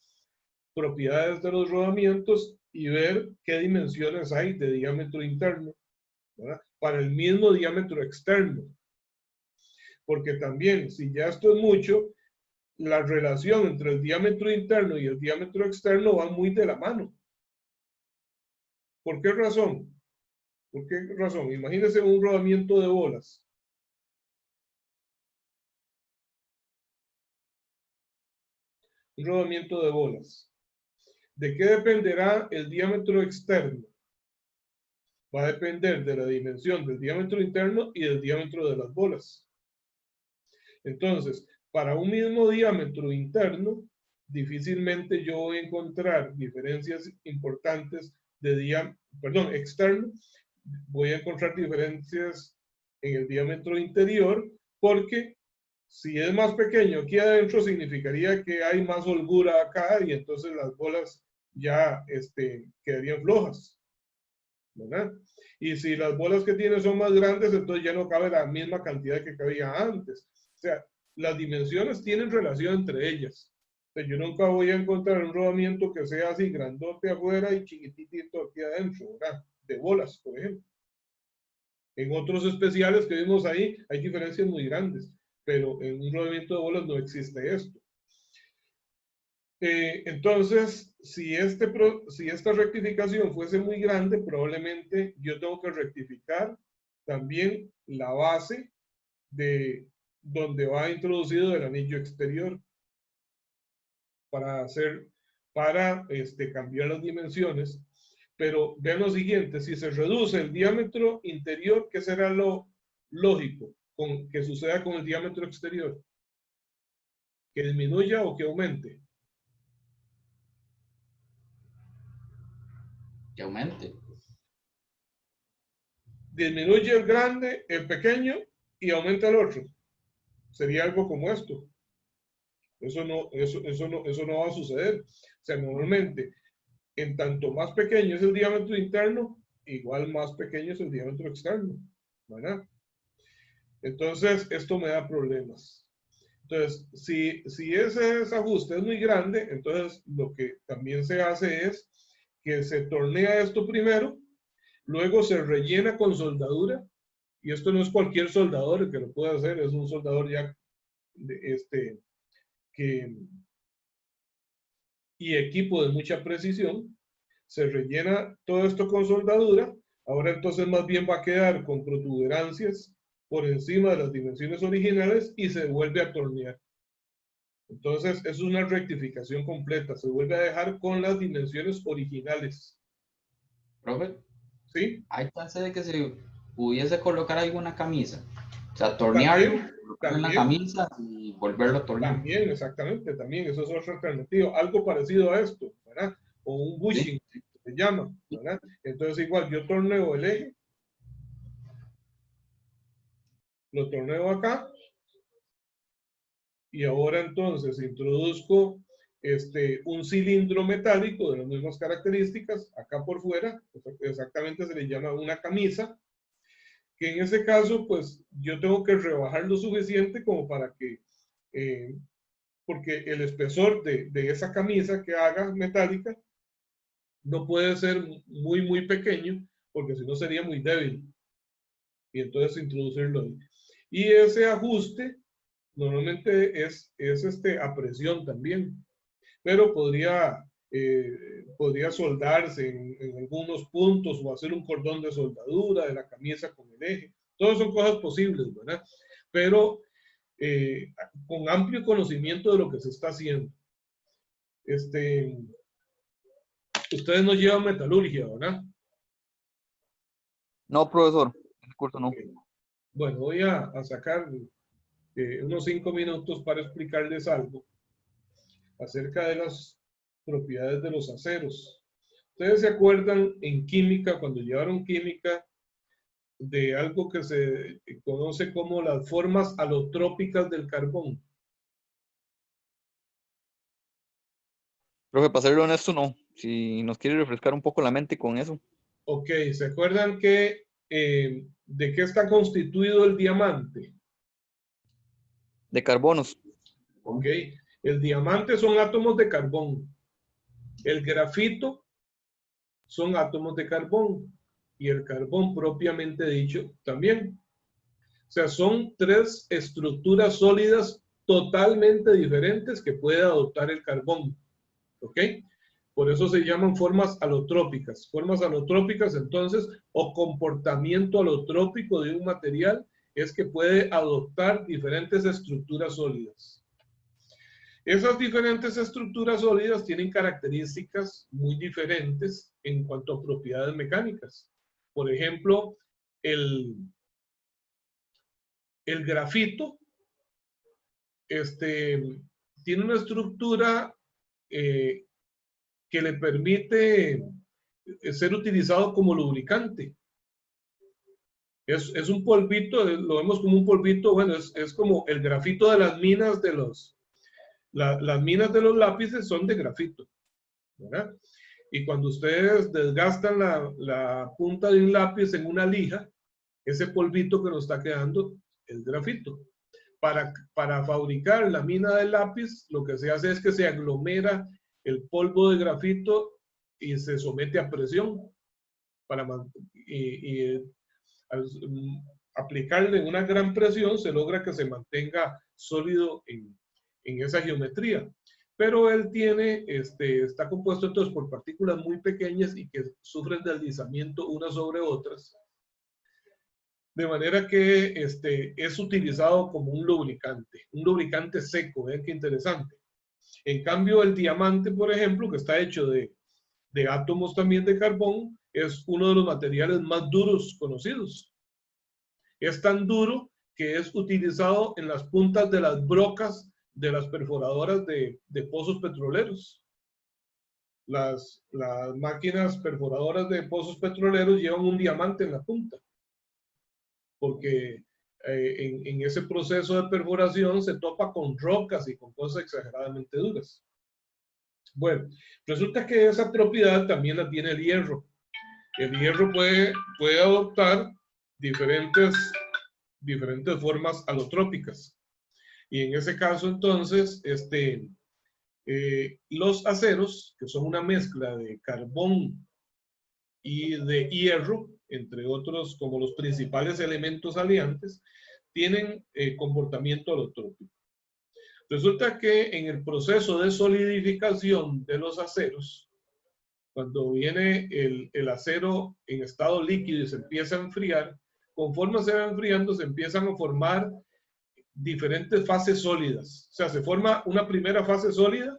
propiedades de los rodamientos y ver qué dimensiones hay de diámetro interno, ¿verdad? Para el mismo diámetro externo. Porque también, si ya esto es mucho, la relación entre el diámetro interno y el diámetro externo va muy de la mano. ¿Por qué razón? ¿Por qué razón? Imagínense un rodamiento de bolas. Un rodamiento de bolas. ¿De qué dependerá el diámetro externo? Va a depender de la dimensión del diámetro interno y del diámetro de las bolas. Entonces, para un mismo diámetro interno, difícilmente yo voy a encontrar diferencias importantes externo. Voy a encontrar diferencias en el diámetro interior, porque si es más pequeño aquí adentro, significaría que hay más holgura acá y entonces las bolas ya quedarían flojas, ¿verdad? Y si las bolas que tiene son más grandes, entonces ya no cabe la misma cantidad que cabía antes. O sea, las dimensiones tienen relación entre ellas. O sea, yo nunca voy a encontrar un rodamiento que sea así grandote afuera y chiquitito aquí adentro, ¿verdad? De bolas, por ejemplo. En otros especiales que vimos ahí hay diferencias muy grandes, pero en un rodamiento de bolas no existe esto. Entonces, si esta rectificación fuese muy grande, probablemente yo tengo que rectificar también la base de donde va introducido el anillo exterior para cambiar las dimensiones. Pero vean lo siguiente: si se reduce el diámetro interior, ¿qué será lo lógico que suceda con el diámetro exterior? ¿Que disminuya o que aumente? Que aumente. Disminuye el grande, el pequeño, y aumenta el otro. Sería algo como esto. Eso no va a suceder. O sea, normalmente, en tanto más pequeño es el diámetro interno, igual más pequeño es el diámetro externo, ¿verdad? Entonces, esto me da problemas. Entonces, si ese ajuste es muy grande, entonces lo que también se hace es que se tornea esto primero, luego se rellena con soldadura, y esto no es cualquier soldador el que lo puede hacer, es un soldador ya y equipo de mucha precisión. Se rellena todo esto con soldadura. Ahora entonces más bien va a quedar con protuberancias por encima de las dimensiones originales y se vuelve a tornear. Entonces es una rectificación completa. Se vuelve a dejar con las dimensiones originales. Profe, ¿Sí? ¿hay chance de que se pudiese colocar alguna camisa? O sea, tornearlo, colocarlo en la camisa y volverlo a tornear. También, exactamente, también. Eso es otra alternativa. Algo parecido a esto, ¿verdad? O un bushing, ¿Sí? se llama, ¿verdad? Entonces igual yo torneo el eje, lo torneo acá, y ahora entonces introduzco un cilindro metálico de las mismas características acá por fuera, exactamente se le llama una camisa, que en ese caso pues yo tengo que rebajar lo suficiente como para que, porque el espesor de esa camisa que haga metálica no puede ser muy pequeño, porque si no sería muy débil, y entonces introducirlo ahí. Y ese ajuste normalmente es a presión también, pero podría soldarse en algunos puntos o hacer un cordón de soldadura de la camisa con el eje. Todas son cosas posibles, ¿verdad? Pero con amplio conocimiento de lo que se está haciendo. Ustedes no llevan metalurgia, ¿verdad? No, profesor, en el curso no. Bueno, voy a sacar unos 5 minutos para explicarles algo acerca de las propiedades de los aceros. ¿Ustedes se acuerdan en química, cuando llevaron química, de algo que se conoce como las formas alotrópicas del carbón? Profe, para serlo honesto, no. Si nos quiere refrescar un poco la mente con eso. Ok, ¿se acuerdan que de qué está constituido el diamante? De carbonos. Ok, el diamante son átomos de carbón. El grafito son átomos de carbón. Y el carbón propiamente dicho también. O sea, son 3 estructuras sólidas totalmente diferentes que puede adoptar el carbón. ¿Ok? Por eso se llaman formas alotrópicas. Formas alotrópicas, entonces, o comportamiento alotrópico de un material, es que puede adoptar diferentes estructuras sólidas. Esas diferentes estructuras sólidas tienen características muy diferentes en cuanto a propiedades mecánicas. Por ejemplo, el grafito tiene una estructura que le permite ser utilizado como lubricante. Es un polvito, lo vemos como un polvito, bueno, es como el grafito de las minas de las minas de los lápices son de grafito, ¿verdad? Y cuando ustedes desgastan la punta de un lápiz en una lija, ese polvito que nos está quedando es grafito. Para fabricar la mina del lápiz, lo que se hace es que se aglomera el polvo de grafito y se somete a presión al aplicarle una gran presión se logra que se mantenga sólido en esa geometría. Pero él está compuesto entonces por partículas muy pequeñas y que sufren deslizamiento unas sobre otras. De manera que es utilizado como un lubricante seco, ¿ven qué interesante? En cambio, el diamante, por ejemplo, que está hecho de átomos también de carbón, es uno de los materiales más duros conocidos. Es tan duro que es utilizado en las puntas de las brocas de las perforadoras de pozos petroleros. Las máquinas perforadoras de pozos petroleros llevan un diamante en la punta, porque en ese proceso de perforación se topa con rocas y con cosas exageradamente duras. Bueno, resulta que esa propiedad también la tiene el hierro. El hierro puede adoptar diferentes formas alotrópicas. Y en ese caso, entonces, los aceros, que son una mezcla de carbón y de hierro, entre otros como los principales elementos aliantes, tienen comportamiento alotrópico. Resulta que en el proceso de solidificación de los aceros, cuando viene el acero en estado líquido y se empieza a enfriar, conforme se va enfriando se empiezan a formar diferentes fases sólidas. O sea, se forma una primera fase sólida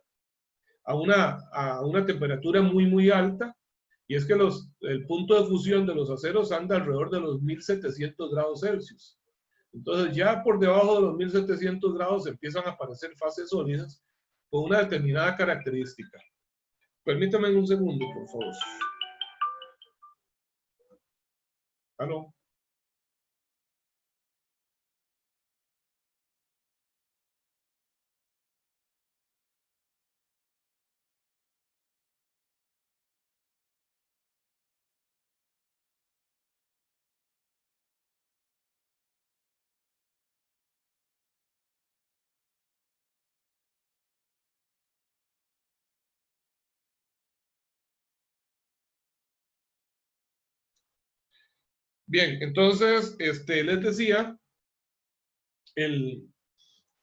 a una temperatura muy, muy alta, y es que el punto de fusión de los aceros anda alrededor de los 1700 grados Celsius. Entonces ya por debajo de los 1700 grados empiezan a aparecer fases sólidas con una determinada característica. Permítame un segundo, por favor. ¿Aló? Bien, entonces, les decía,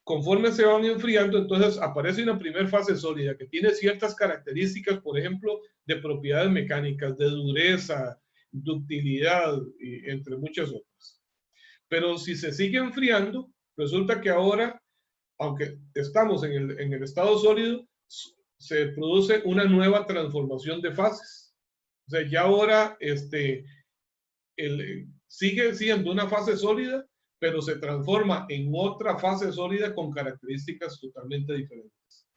conforme se van enfriando, entonces aparece una primera fase sólida que tiene ciertas características, por ejemplo, de propiedades mecánicas, de dureza, ductilidad, y entre muchas otras. Pero si se sigue enfriando, resulta que ahora, aunque estamos en el estado sólido, se produce una nueva transformación de fases. O sea, ya ahora, sigue siendo una fase sólida, pero se transforma en otra fase sólida con características totalmente diferentes.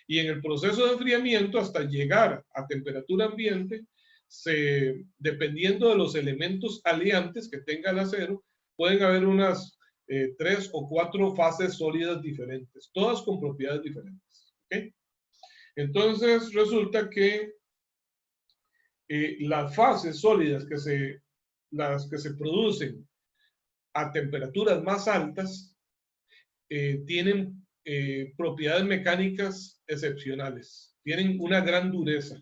Y en el proceso de enfriamiento, hasta llegar a temperatura ambiente, dependiendo de los elementos aliantes que tenga el acero, pueden haber unas 3 o 4 fases sólidas diferentes, todas con propiedades diferentes. ¿Okay? Entonces resulta que las fases sólidas las que se producen a temperaturas más altas tienen propiedades mecánicas excepcionales, tienen una gran dureza,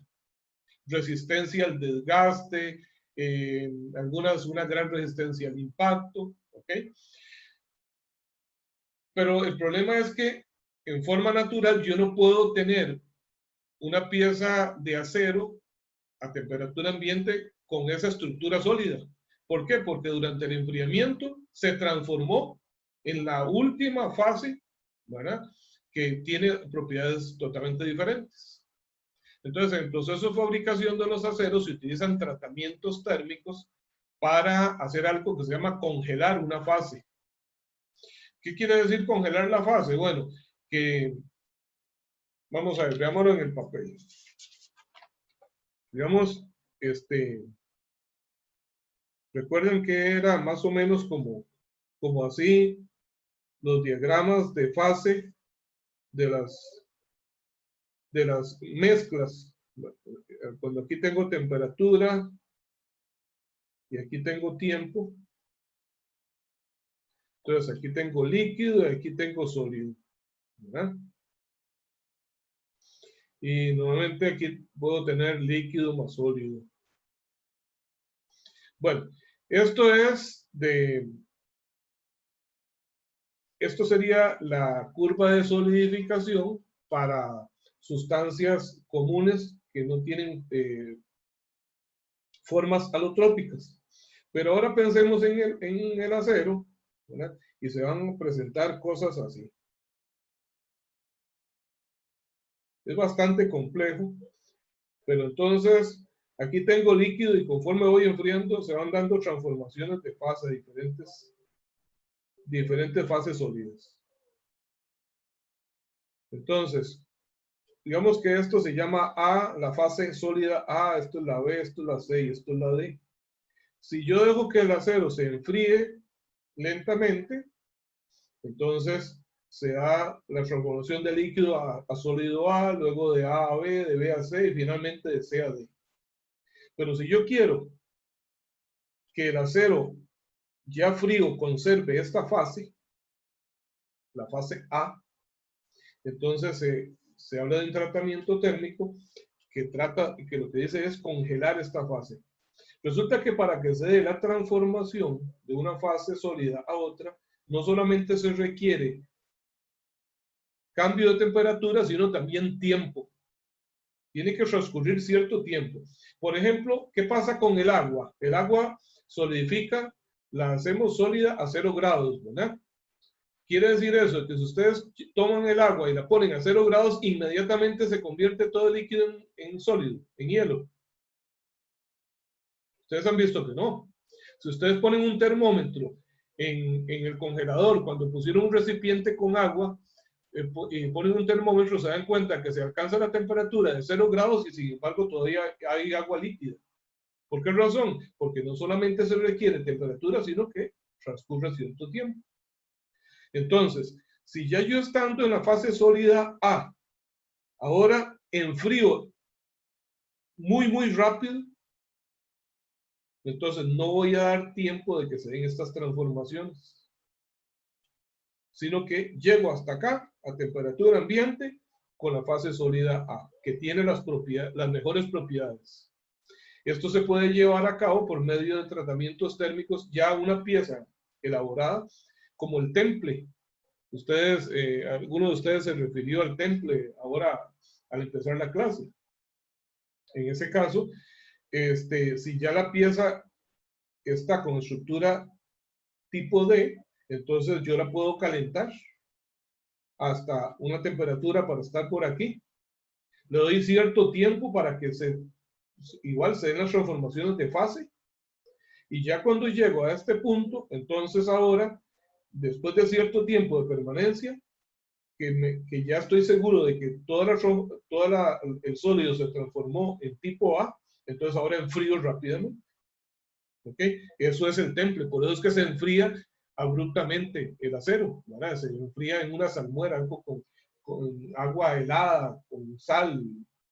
resistencia al desgaste, una gran resistencia al impacto, ¿ok? Pero el problema es que en forma natural yo no puedo tener una pieza de acero a temperatura ambiente con esa estructura sólida. ¿Por qué? Porque durante el enfriamiento se transformó en la última fase, ¿verdad? Que tiene propiedades totalmente diferentes. Entonces, en el proceso de fabricación de los aceros se utilizan tratamientos térmicos para hacer algo que se llama congelar una fase. ¿Qué quiere decir congelar la fase? Bueno, que vamos a ver, veámoslo en el papel. Digamos, recuerden que era más o menos como así los diagramas de fase de las mezclas. Cuando aquí tengo temperatura y aquí tengo tiempo. Entonces aquí tengo líquido y aquí tengo sólido, ¿verdad? Y normalmente aquí puedo tener líquido más sólido. Bueno, esto sería la curva de solidificación para sustancias comunes que no tienen formas alotrópicas. Pero ahora pensemos en el acero, ¿verdad? Y se van a presentar cosas así. Es bastante complejo, pero entonces aquí tengo líquido y conforme voy enfriando se van dando transformaciones de fase, diferentes fases sólidas. Entonces, digamos que esto se llama A, la fase sólida A, esto es la B, esto es la C y esto es la D. Si yo dejo que el acero se enfríe, lentamente, entonces se da la transformación de líquido a sólido A, luego de A a B, de B a C y finalmente de C a D. Pero si yo quiero que el acero ya frío conserve esta fase, la fase A, entonces se habla de un tratamiento térmico que lo que dice es congelar esta fase. Resulta que para que se dé la transformación de una fase sólida a otra, no solamente se requiere cambio de temperatura, sino también tiempo. Tiene que transcurrir cierto tiempo. Por ejemplo, ¿qué pasa con el agua? El agua solidifica, la hacemos sólida a 0 grados, ¿verdad? Quiere decir eso, que si ustedes toman el agua y la ponen a 0 grados, inmediatamente se convierte todo el líquido en sólido, en hielo. Ustedes han visto que no. Si ustedes ponen un termómetro en el congelador, cuando pusieron un recipiente con agua, y ponen un termómetro, se dan cuenta que se alcanza la temperatura de 0 grados y sin embargo todavía hay agua líquida. ¿Por qué razón? Porque no solamente se requiere temperatura, sino que transcurre cierto tiempo. Entonces, si ya yo estando en la fase sólida A, ahora enfrío muy rápido, entonces no voy a dar tiempo de que se den estas transformaciones, sino que llego hasta acá, a temperatura ambiente, con la fase sólida A, que tiene las mejores propiedades. Esto se puede llevar a cabo por medio de tratamientos térmicos, ya una pieza elaborada, como el temple. Alguno de ustedes se refirió al temple ahora al empezar la clase. En ese caso, si ya la pieza está con estructura tipo D, entonces yo la puedo calentar hasta una temperatura para estar por aquí. Le doy cierto tiempo para que igual se den las transformaciones de fase. Y ya cuando llego a este punto, entonces ahora, después de cierto tiempo de permanencia, que ya estoy seguro de que el sólido se transformó en tipo A, entonces ahora enfrío rápidamente. ¿Ok? Eso es el temple, por eso es que se enfría abruptamente el acero, ¿verdad? Se enfría en una salmuera, algo con agua helada, con sal,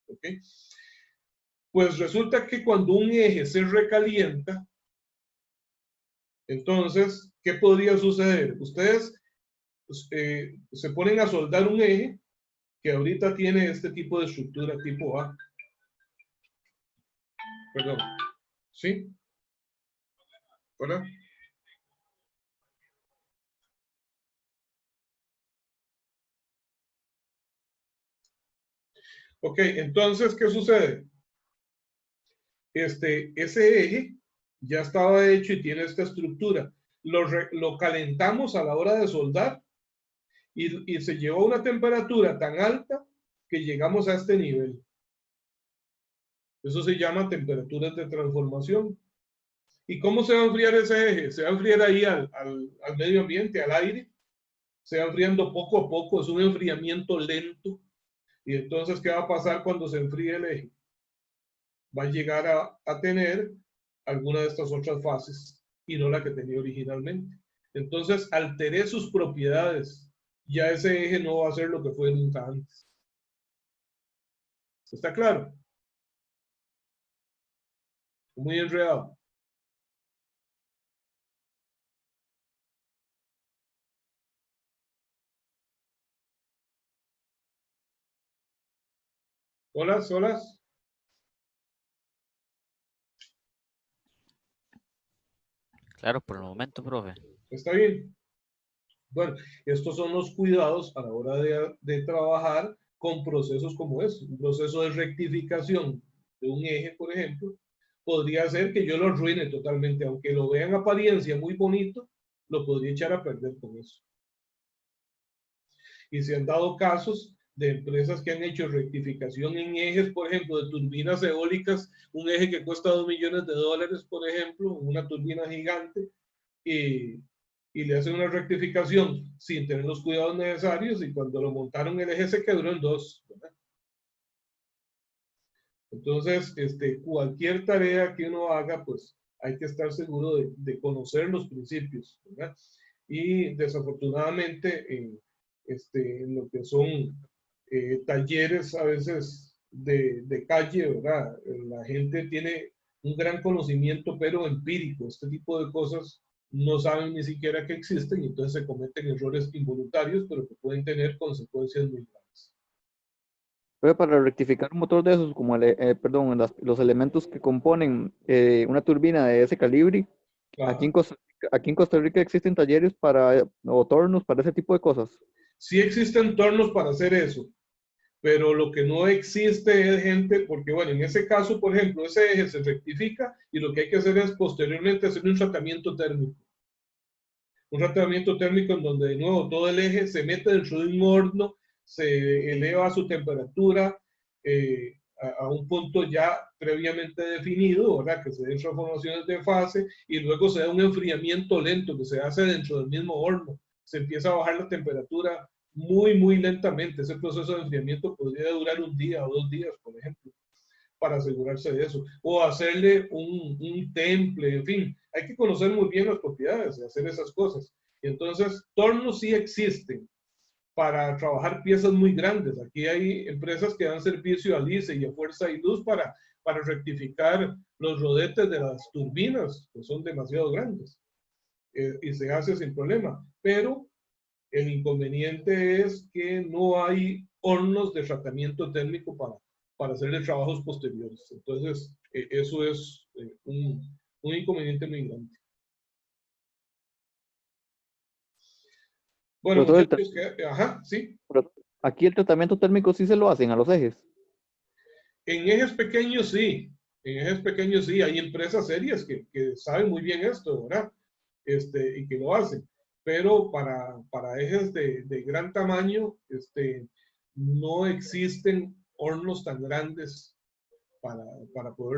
¿ok? Pues resulta que cuando un eje se recalienta, entonces, ¿qué podría suceder? Ustedes se ponen a soldar un eje que ahorita tiene este tipo de estructura tipo A. Perdón. ¿Sí? ¿Hola? Ok, entonces, ¿qué sucede? Ese eje ya estaba hecho y tiene esta estructura. Lo calentamos a la hora de soldar y se llevó a una temperatura tan alta que llegamos a este nivel. Eso se llama temperaturas de transformación. ¿Y cómo se va a enfriar ese eje? Se va a enfriar ahí al medio ambiente, al aire. Se va enfriando poco a poco, es un enfriamiento lento. Y entonces, ¿qué va a pasar cuando se enfríe el eje? Va a llegar a tener alguna de estas otras fases y no la que tenía originalmente. Entonces, alteré sus propiedades. Ya ese eje no va a ser lo que fue nunca antes. ¿Está claro? Muy enredado. Hola, hola. Claro, por el momento, profe. ¿Está bien? Bueno, estos son los cuidados a la hora de trabajar con procesos como este. Un proceso de rectificación de un eje, por ejemplo, podría ser que yo lo arruine totalmente. Aunque lo vean en apariencia muy bonito, lo podría echar a perder con eso. Y se han dado casos de empresas que han hecho rectificación en ejes, por ejemplo, de turbinas eólicas, un eje que cuesta $2 millones, por ejemplo, una turbina gigante, y le hacen una rectificación sin tener los cuidados necesarios, y cuando lo montaron el eje se quebró en dos, ¿verdad? Entonces, cualquier tarea que uno haga, pues hay que estar seguro de conocer los principios, ¿verdad? Y desafortunadamente, en lo que son talleres a veces de calle, ¿verdad? La gente tiene un gran conocimiento, pero empírico. Este tipo de cosas no saben ni siquiera que existen y entonces se cometen errores involuntarios, pero que pueden tener consecuencias muy graves. Pero para rectificar un motor de esos, como perdón, los elementos que componen una turbina de ese calibre, aquí en Costa Rica existen talleres o tornos para ese tipo de cosas. Sí existen tornos para hacer eso, pero lo que no existe es gente, porque bueno, en ese caso, por ejemplo, ese eje se rectifica y lo que hay que hacer es posteriormente hacer un tratamiento térmico. Un tratamiento térmico en donde de nuevo todo el eje se mete dentro de un horno, se eleva su temperatura a un punto ya previamente definido, ¿verdad? Que se den transformaciones de fase y luego se da un enfriamiento lento que se hace dentro del mismo horno. Se empieza a bajar la temperatura muy lentamente. Ese proceso de enfriamiento podría durar un día o 2 días, por ejemplo, para asegurarse de eso. O hacerle un temple, en fin. Hay que conocer muy bien las propiedades de hacer esas cosas. Y entonces, tornos sí existen para trabajar piezas muy grandes. Aquí hay empresas que dan servicio a LICE y a Fuerza y Luz para rectificar los rodetes de las turbinas, que son demasiado grandes. Y se hace sin problema. Pero el inconveniente es que no hay hornos de tratamiento térmico para hacerle trabajos posteriores. Entonces, eso es un inconveniente muy grande. Bueno, muchachos, ajá, sí. Pero aquí el tratamiento térmico sí se lo hacen a los ejes. En ejes pequeños sí, hay empresas serias que saben muy bien esto, ¿verdad? Y que lo hacen. Pero para ejes de gran tamaño, no existen hornos tan grandes para poder